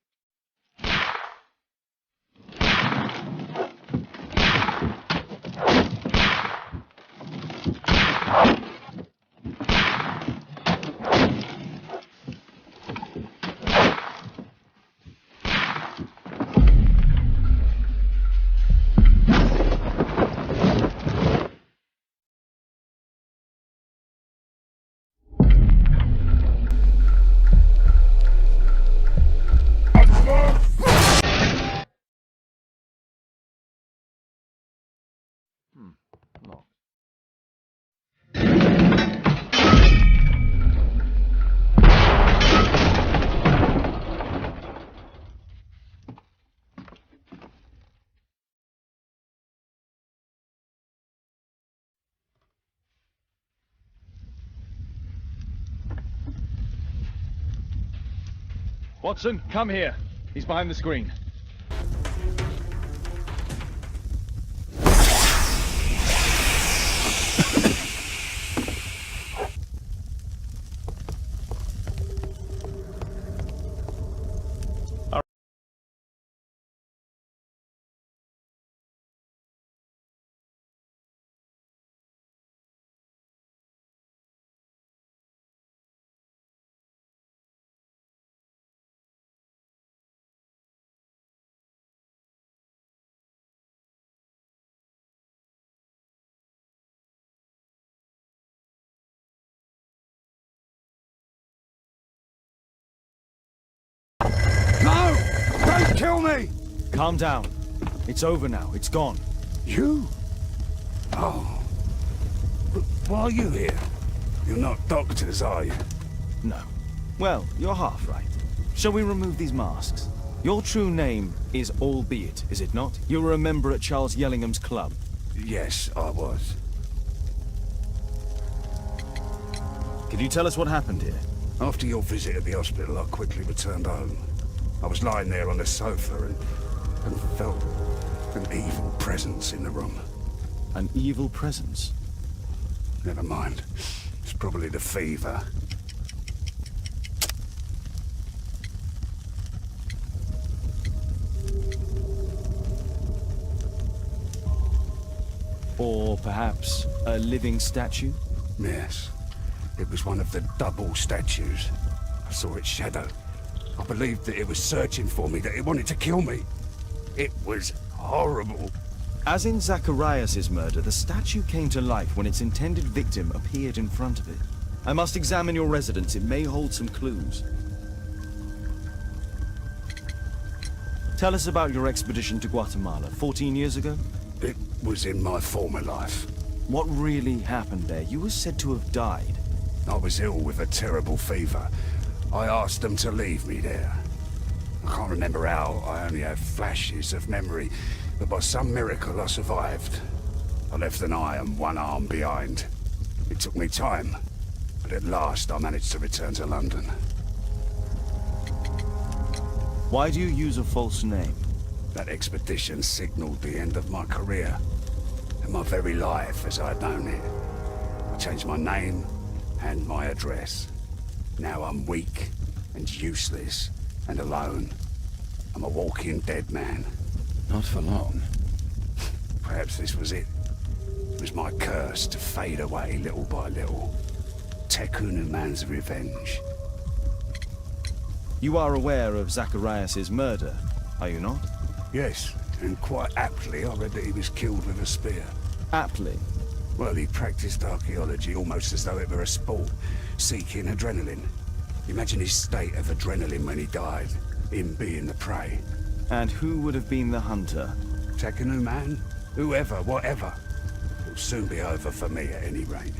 Watson, come here. He's behind the screen.
No! Don't kill me!
Calm down. It's over now. It's gone.
You? Oh. But why are you here? You're not doctors, are you?
No. Well, you're half right. Shall we remove these masks? Your true name is Albeit, is it not? You were a member at Charles Yellingham's club.
Yes, I was.
Can you tell us what happened here?
After your visit at the hospital, I quickly returned home. I was lying there on the sofa and felt an evil presence in the room.
An evil presence?
Never mind. It's probably the fever.
Or perhaps a living statue?
Yes. It was one of the double statues. I saw its shadow. I believed that it was searching for me, that it wanted to kill me. It was horrible.
As in Zacharias' murder, the statue came to life when its intended victim appeared in front of it. I must examine your residence. It may hold some clues. Tell us about your expedition to Guatemala 14 years ago?
It was in my former life.
What really happened there? You were said to have died.
I was ill with a terrible fever. I asked them to leave me there. I can't remember how. I only have flashes of memory. But by some miracle, I survived. I left an eye and one arm behind. It took me time. But at last, I managed to return to London.
Why do you use a false name?
That expedition signaled the end of my career. And my very life as I'd known it. I changed my name and my address. Now I'm weak and useless and alone. I'm a walking dead man.
Not for long.
Perhaps this was it. It was my curse to fade away little by little. Tekunu man's revenge.
You are aware of Zacharias' murder, are you not?
Yes, and quite aptly I read that he was killed with a spear.
Aptly?
Well, he practiced archaeology almost as though it were a sport, seeking adrenaline. Imagine his state of adrenaline when he died, him being the prey.
And who would have been the hunter?
Tekunu man? Whoever, whatever. It'll soon be over for me at any rate.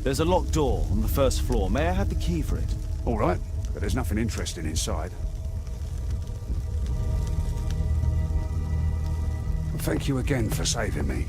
There's a locked door on the first floor. May I have the key for it?
All right, but there's nothing interesting inside. Thank you again for saving me.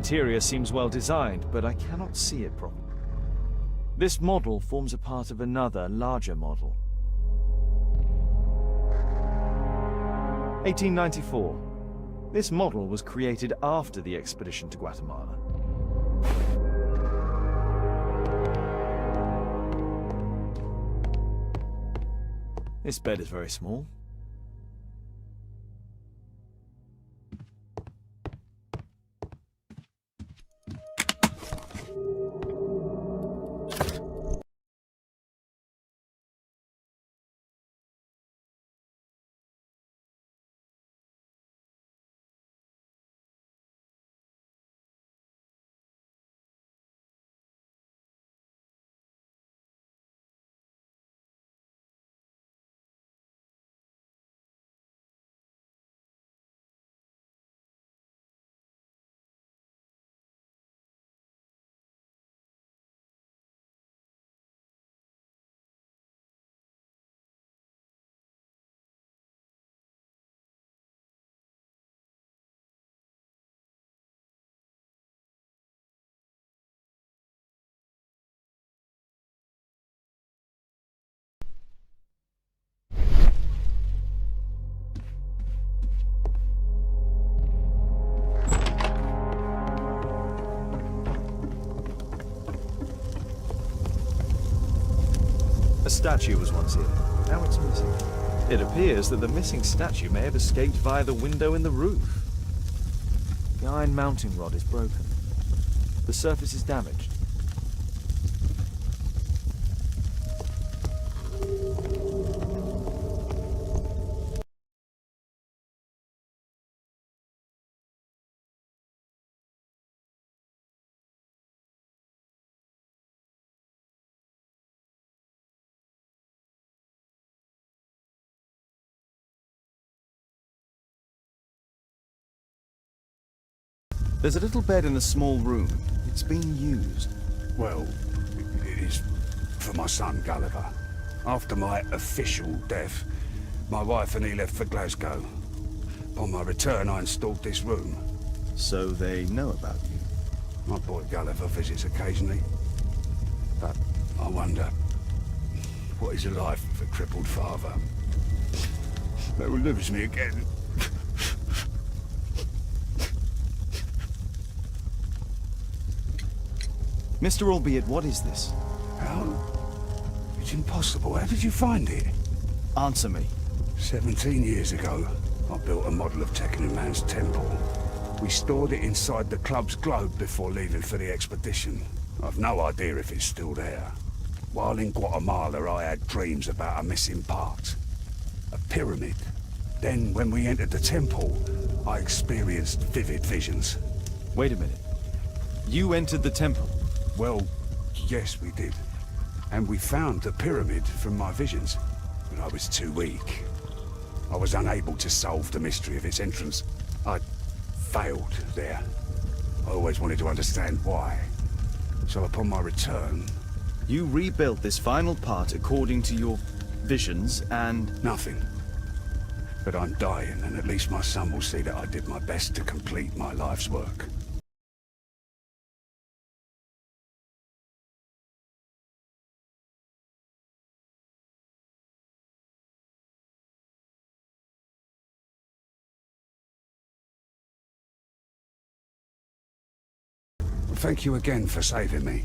interior seems well designed, but I cannot see it properly. This model forms a part of another, larger model. 1894. This model was created after the expedition to Guatemala. This bed is very small. A statue was once here. Now it's missing. It appears that the missing statue may have escaped via the window in the roof. The iron mounting rod is broken. The surface is damaged. There's a little bed in the small room. It's been used.
Well, it is for my son, Gulliver. After my official death, my wife and he left for Glasgow. Upon my return, I installed this room.
So they know about you?
My boy Gulliver visits occasionally. But I wonder, what is the life of a crippled father? That will lose me again.
Mr. Albeit, what is this?
How? It's impossible. How did you find it?
Answer me.
17 years ago, I built a model of Tekenu Man's temple. We stored it inside the club's globe before leaving for the expedition. I've no idea if it's still there. While in Guatemala, I had dreams about a missing part. A pyramid. Then, when we entered the temple, I experienced vivid visions.
Wait a minute. You entered the temple?
Well, yes, we did. And we found the pyramid from my visions. But I was too weak. I was unable to solve the mystery of its entrance. I failed there. I always wanted to understand why. So upon my return...
You rebuilt this final part according to your visions and...
Nothing. But I'm dying, and at least my son will see that I did my best to complete my life's work. Thank you again for saving me.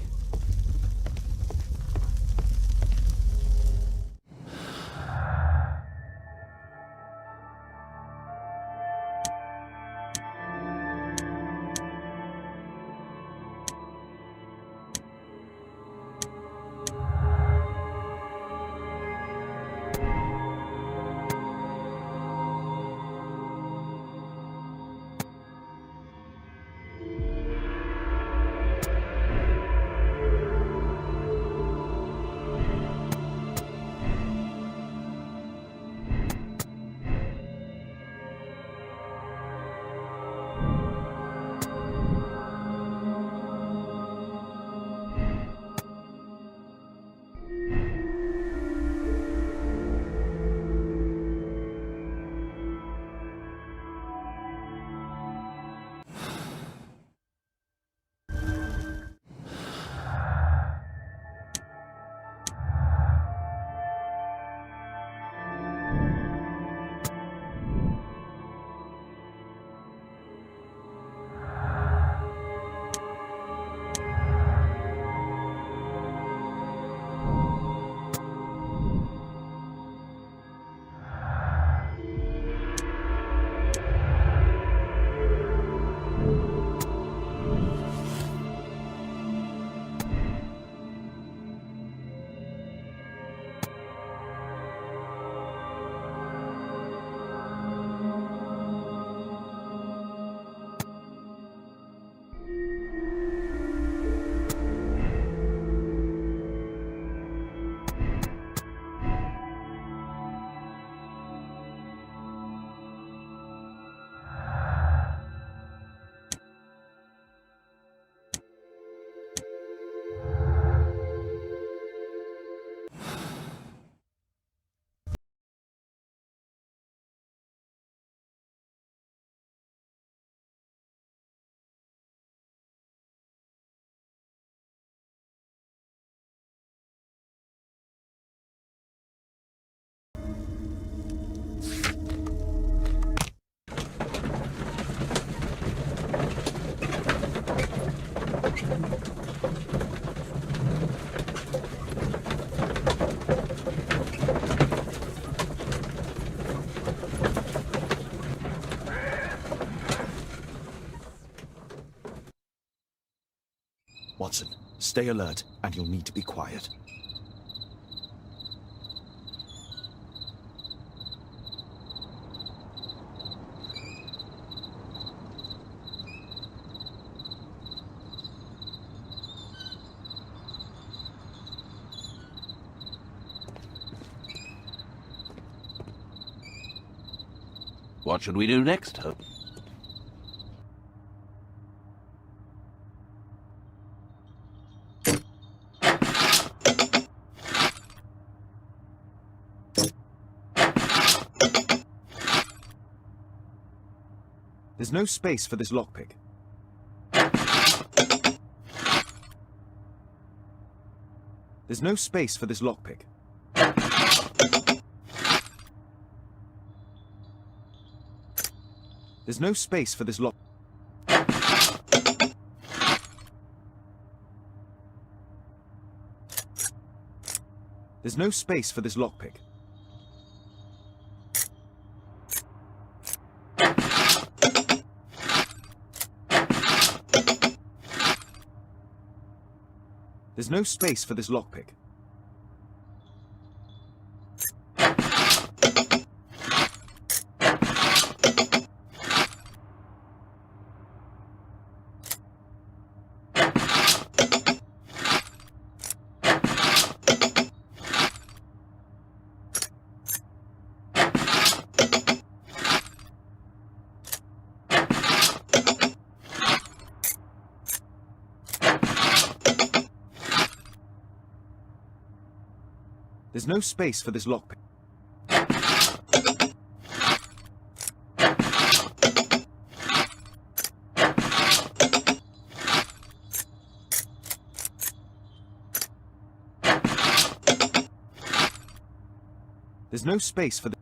Watson, stay alert, and you'll need to be quiet.
What should we do next, Holmes?
There's no space for this lockpick. There's no space for this lockpick. There's no space for this lock. There's no space for this lockpick. There's no space for this lockpick. There's no space for this lockpick. There's no space for the...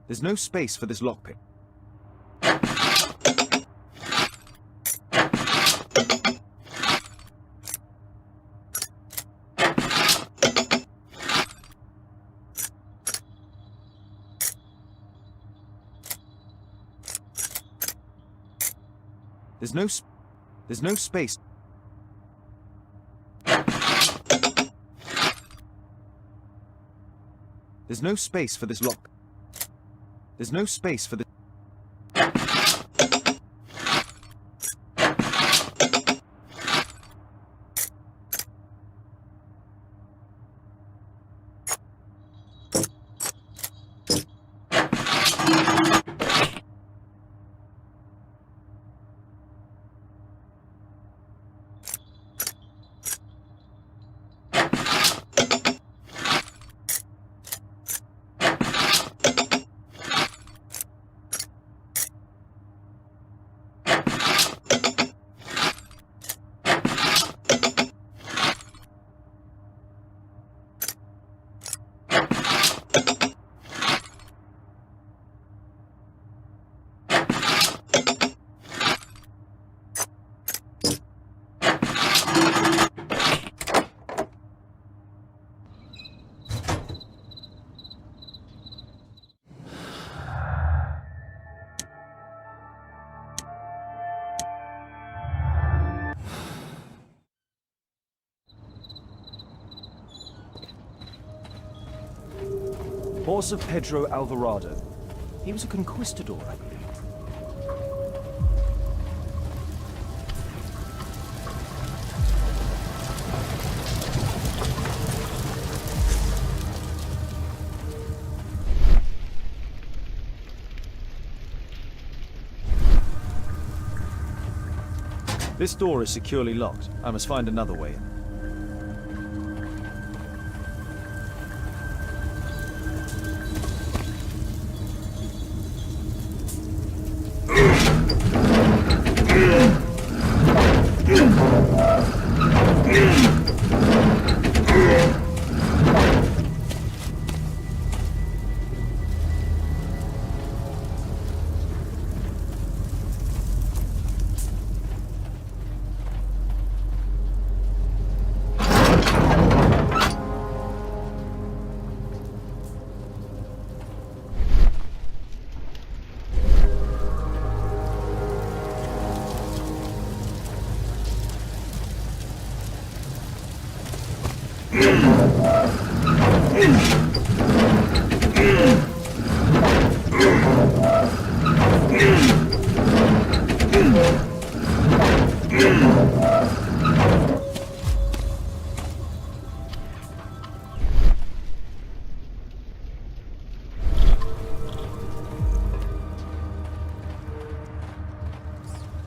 There's no space for this lockpick. There's no space. There's no space for this lock. There's no space for the... Horse of Pedro Alvarado. He was a conquistador, I believe. This door is securely locked. I must find another way in.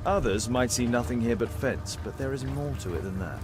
Others might see nothing here but fence, but there is more to it than that.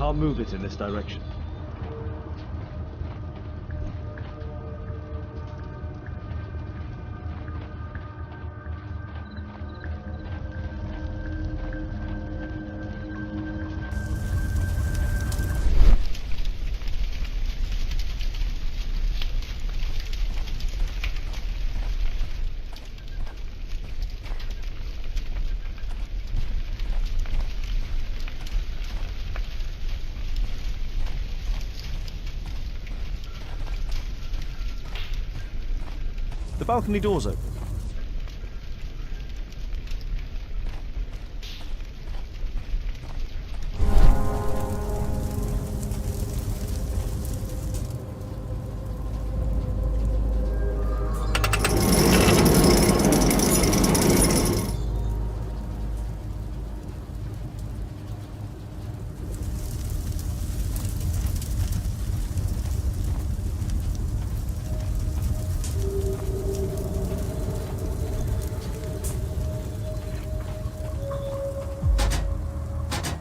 I'll move it in this direction. The balcony door's open.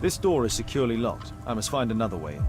This door is securely locked. I must find another way in.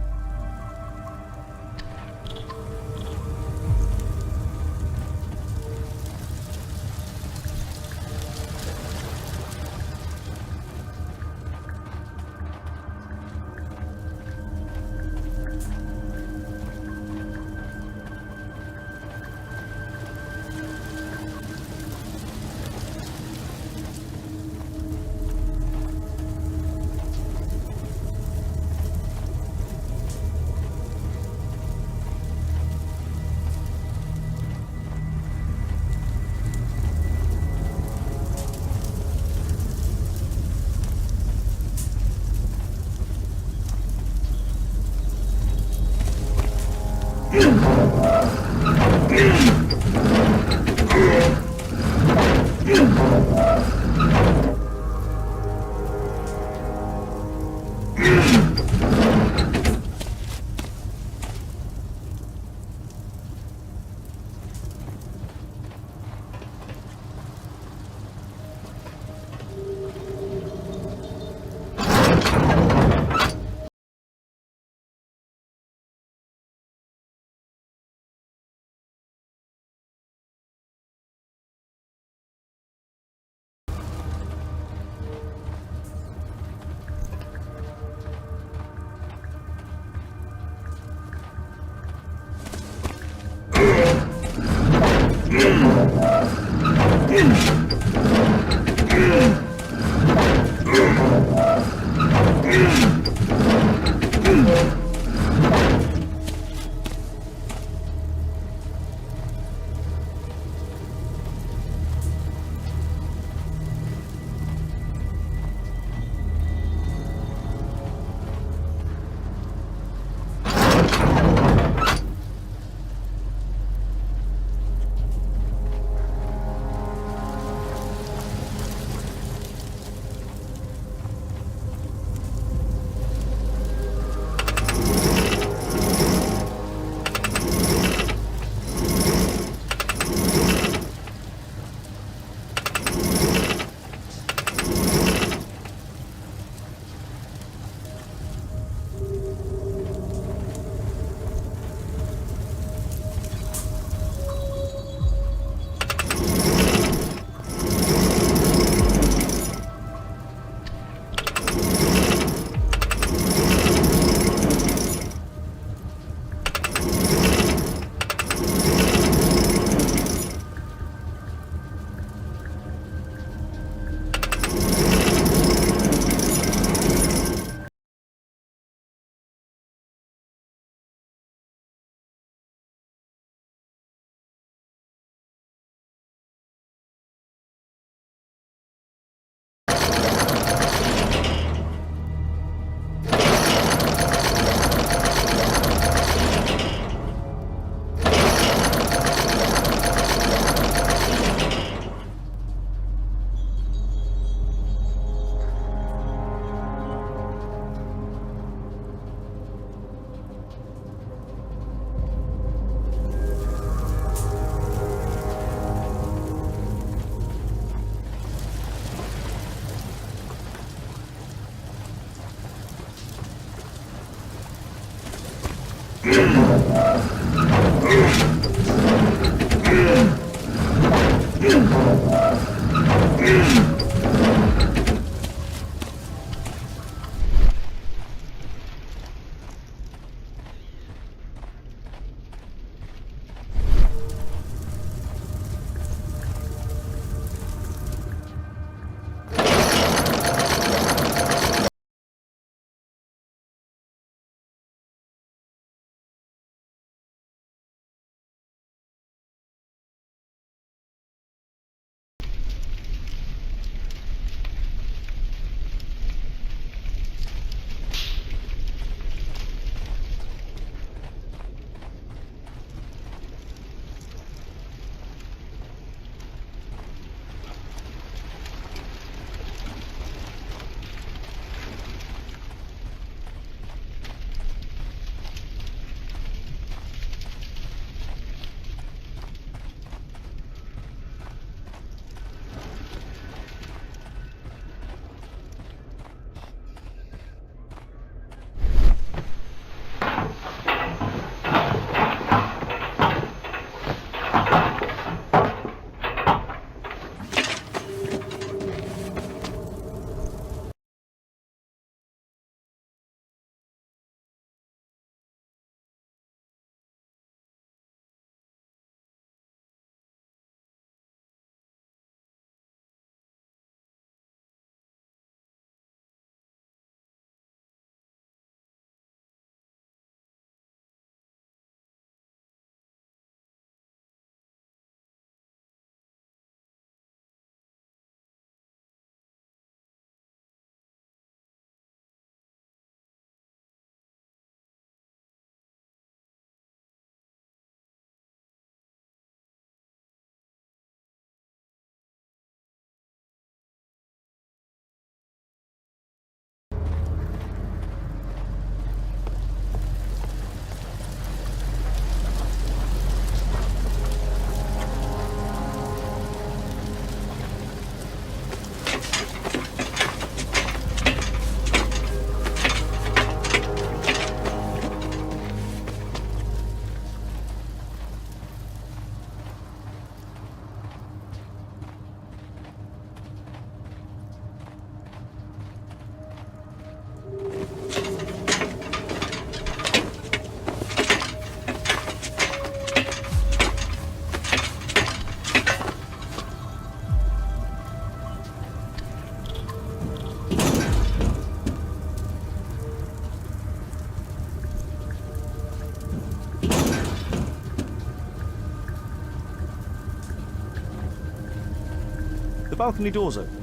balcony door's open.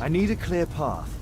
I need a clear path.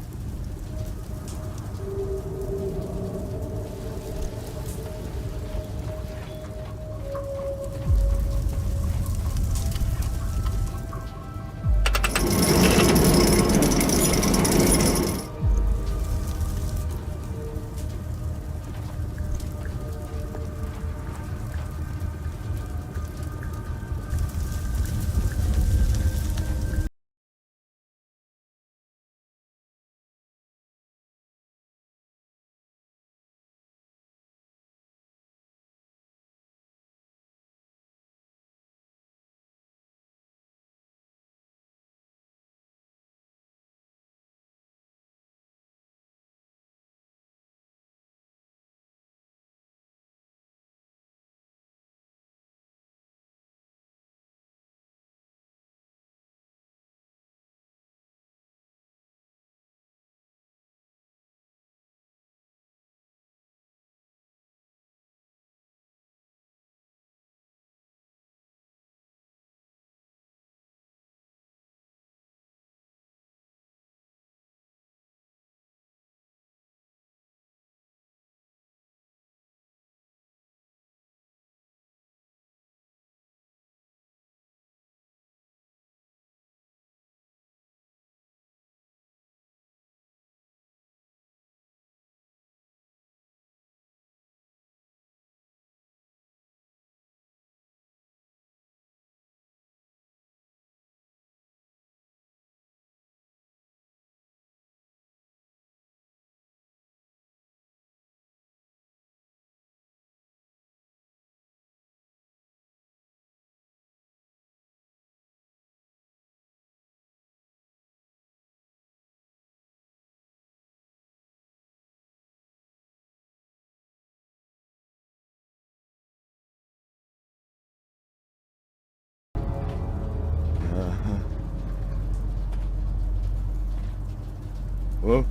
Whoa.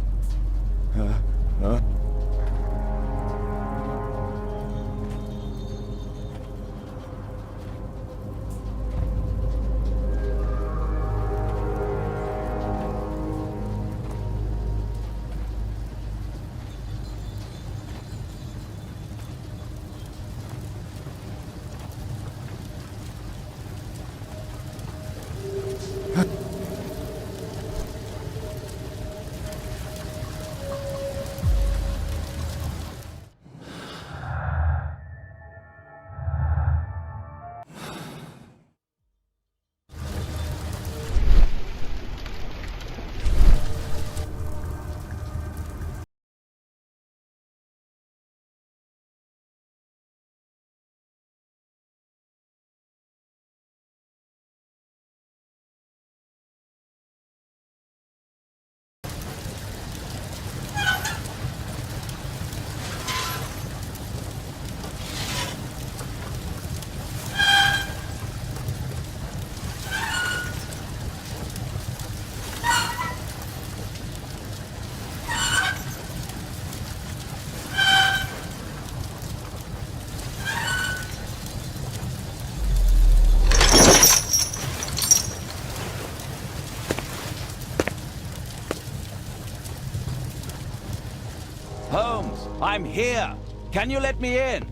Holmes, I'm here. Can you let me in?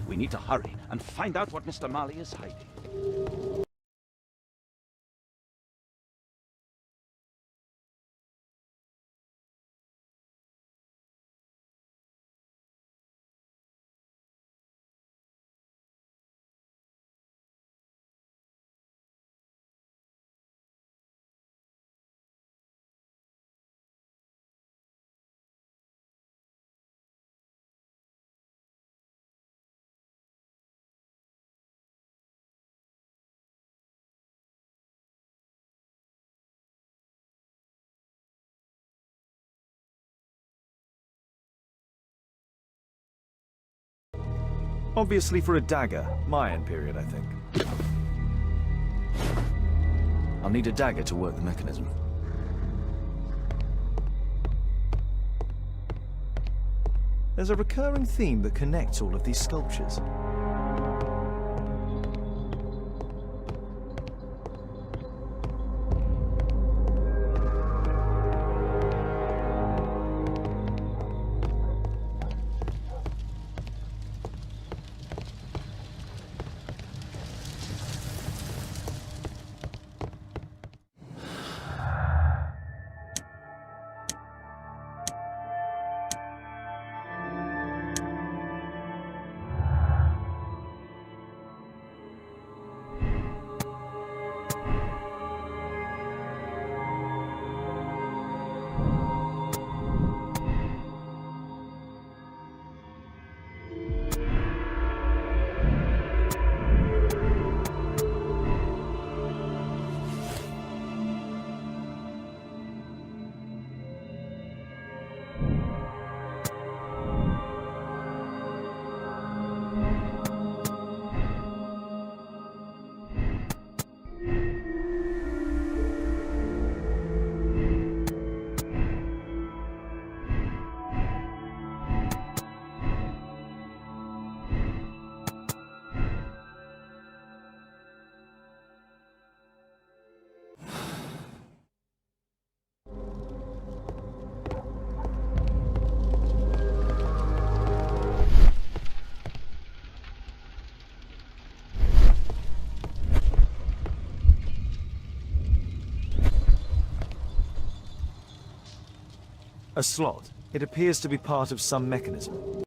We need to hurry and find out what Mr. Marley is hiding.
Obviously for a dagger. Mayan period, I think. I'll need a dagger to work the mechanism. There's a recurring theme that connects all of these sculptures. A slot. It appears to be part of some mechanism.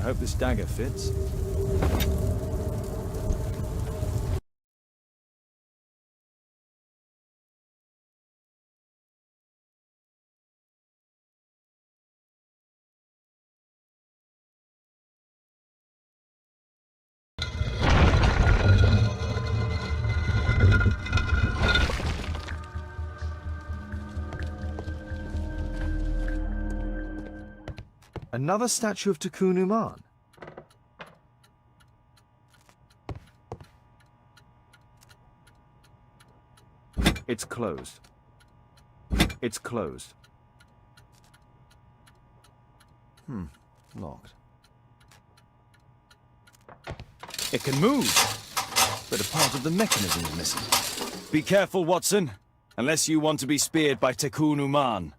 hope this dagger fits. Another statue of Tikkun Uman. It's closed. It's closed. Locked. It can move, but a part of the mechanism is missing. Be careful, Watson, unless you want to be speared by Tikkun Uman.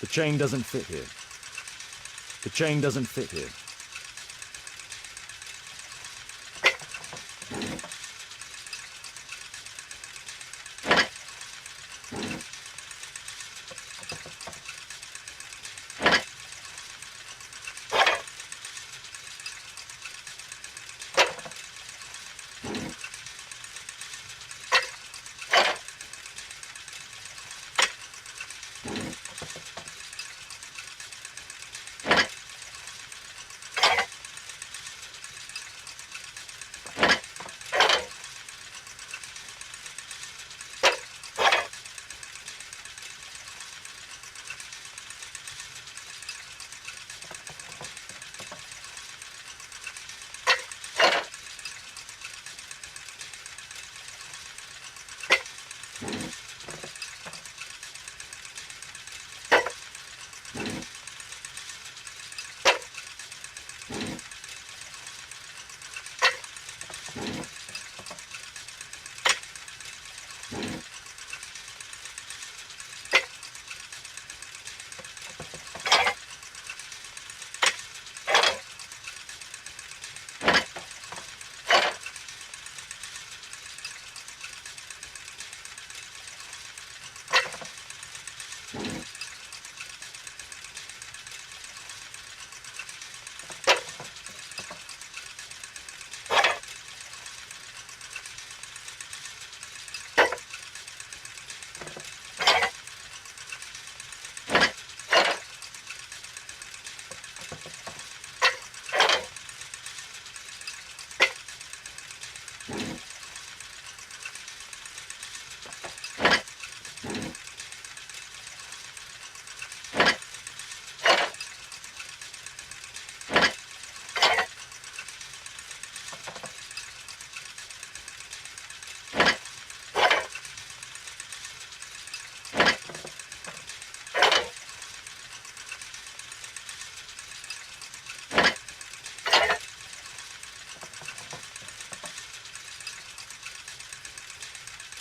The chain doesn't fit here. The chain doesn't fit here.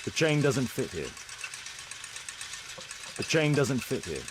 The chain doesn't fit here. The chain doesn't fit here.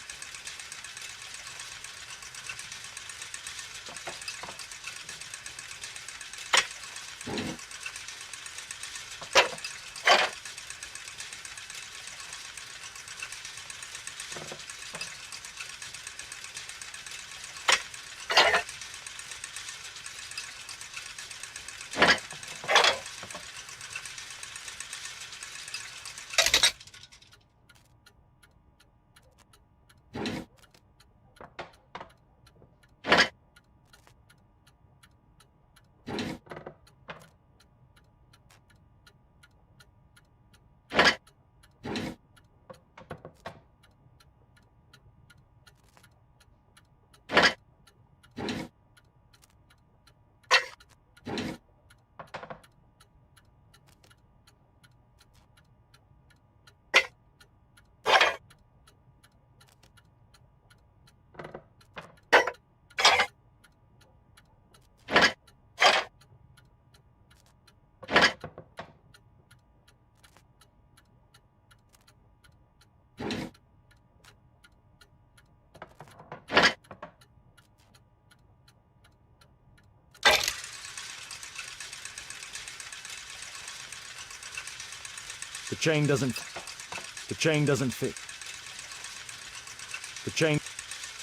The chain doesn't fit.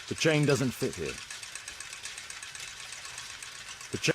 The chain doesn't fit here. The chain.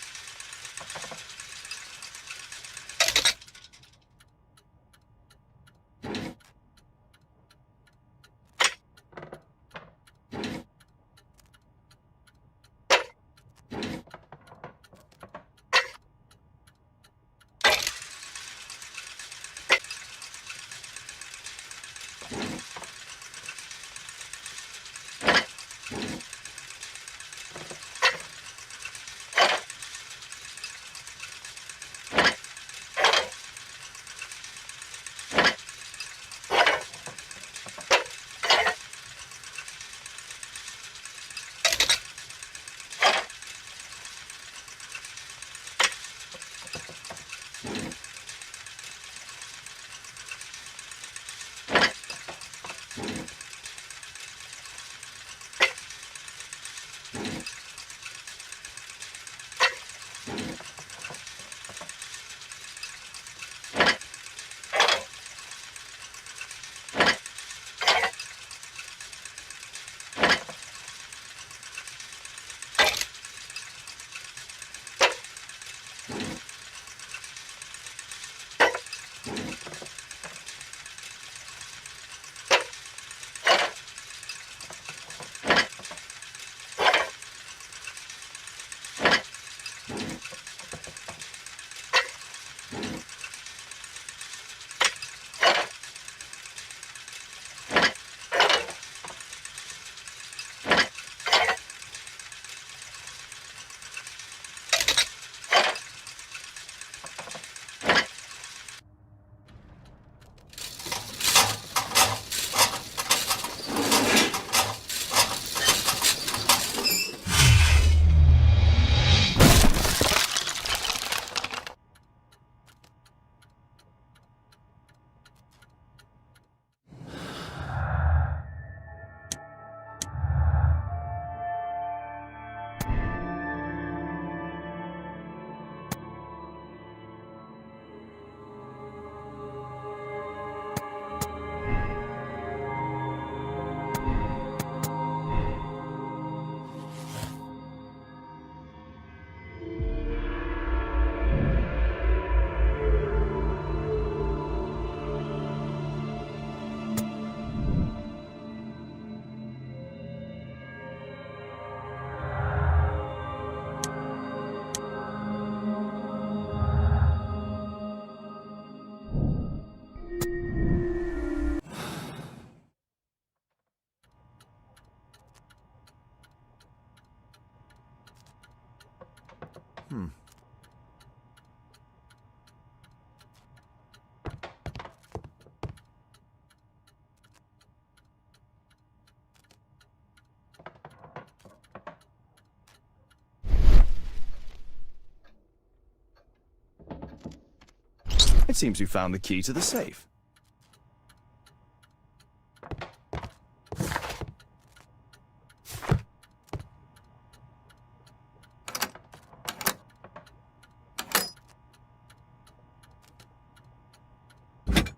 It seems we found the key to the safe.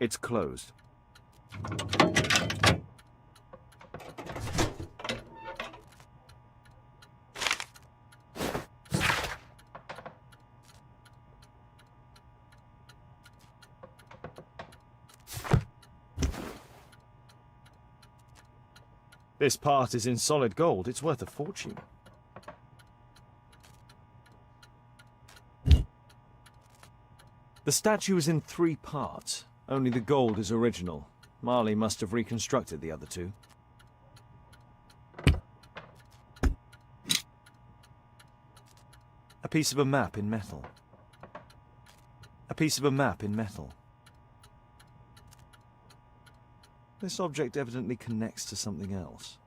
It's closed. This part is in solid gold. It's worth a fortune. The statue is in 3 parts. Only the gold is original. Marley must have reconstructed the other 2. A piece of a map in metal. A piece of a map in metal. This object evidently connects to something else.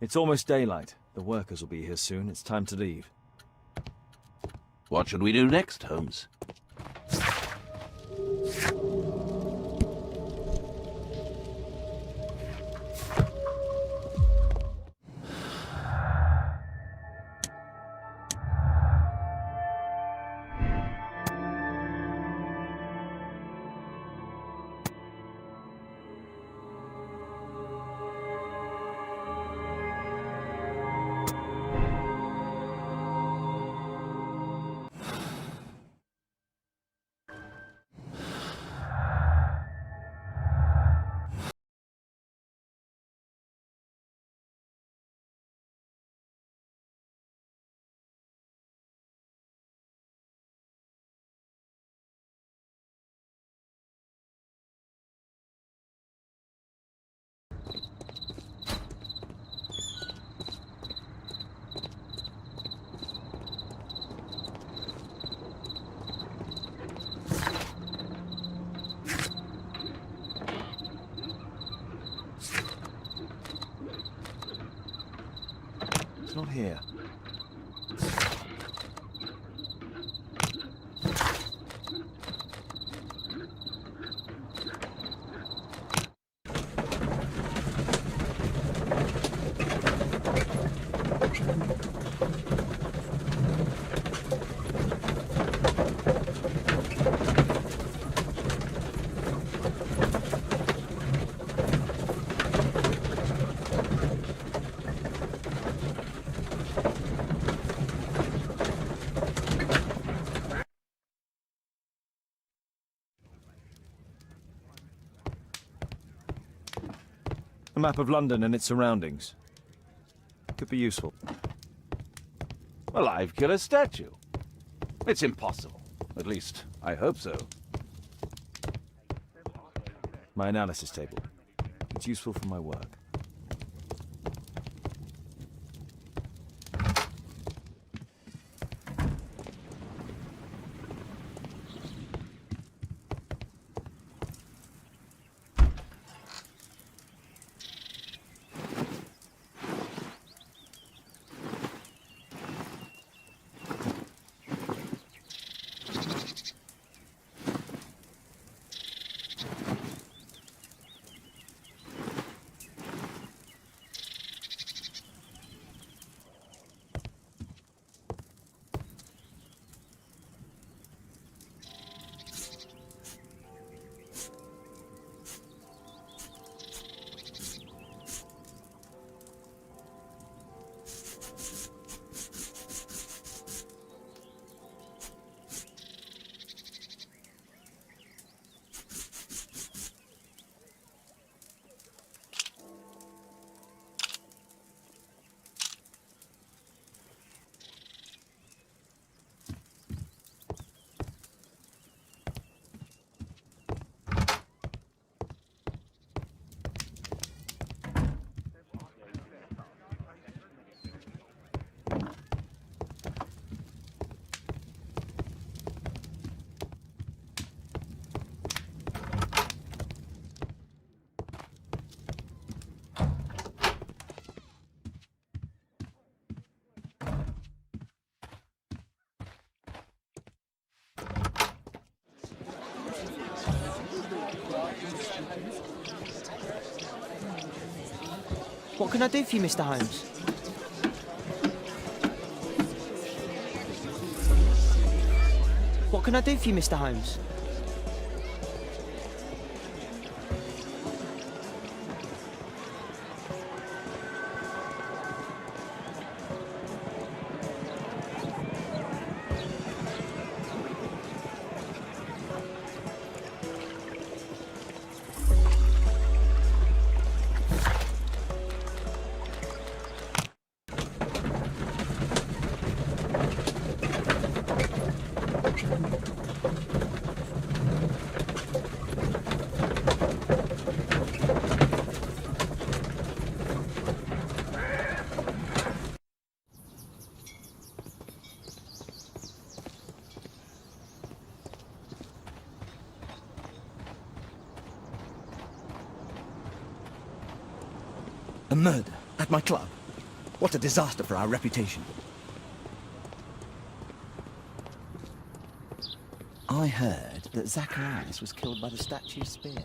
It's almost daylight. The workers will be here soon. It's time to leave.
What should we do next, Holmes?
It's not here. A map of London and its surroundings. Could be useful.
A live killer statue. It's impossible. At least, I hope so.
My analysis table. It's useful for my work.
What can I do for you, Mr. Holmes? What can I do for you, Mr. Holmes?
A murder at my club. What a disaster for our reputation.
I heard that Zacharias was killed by the statue spear.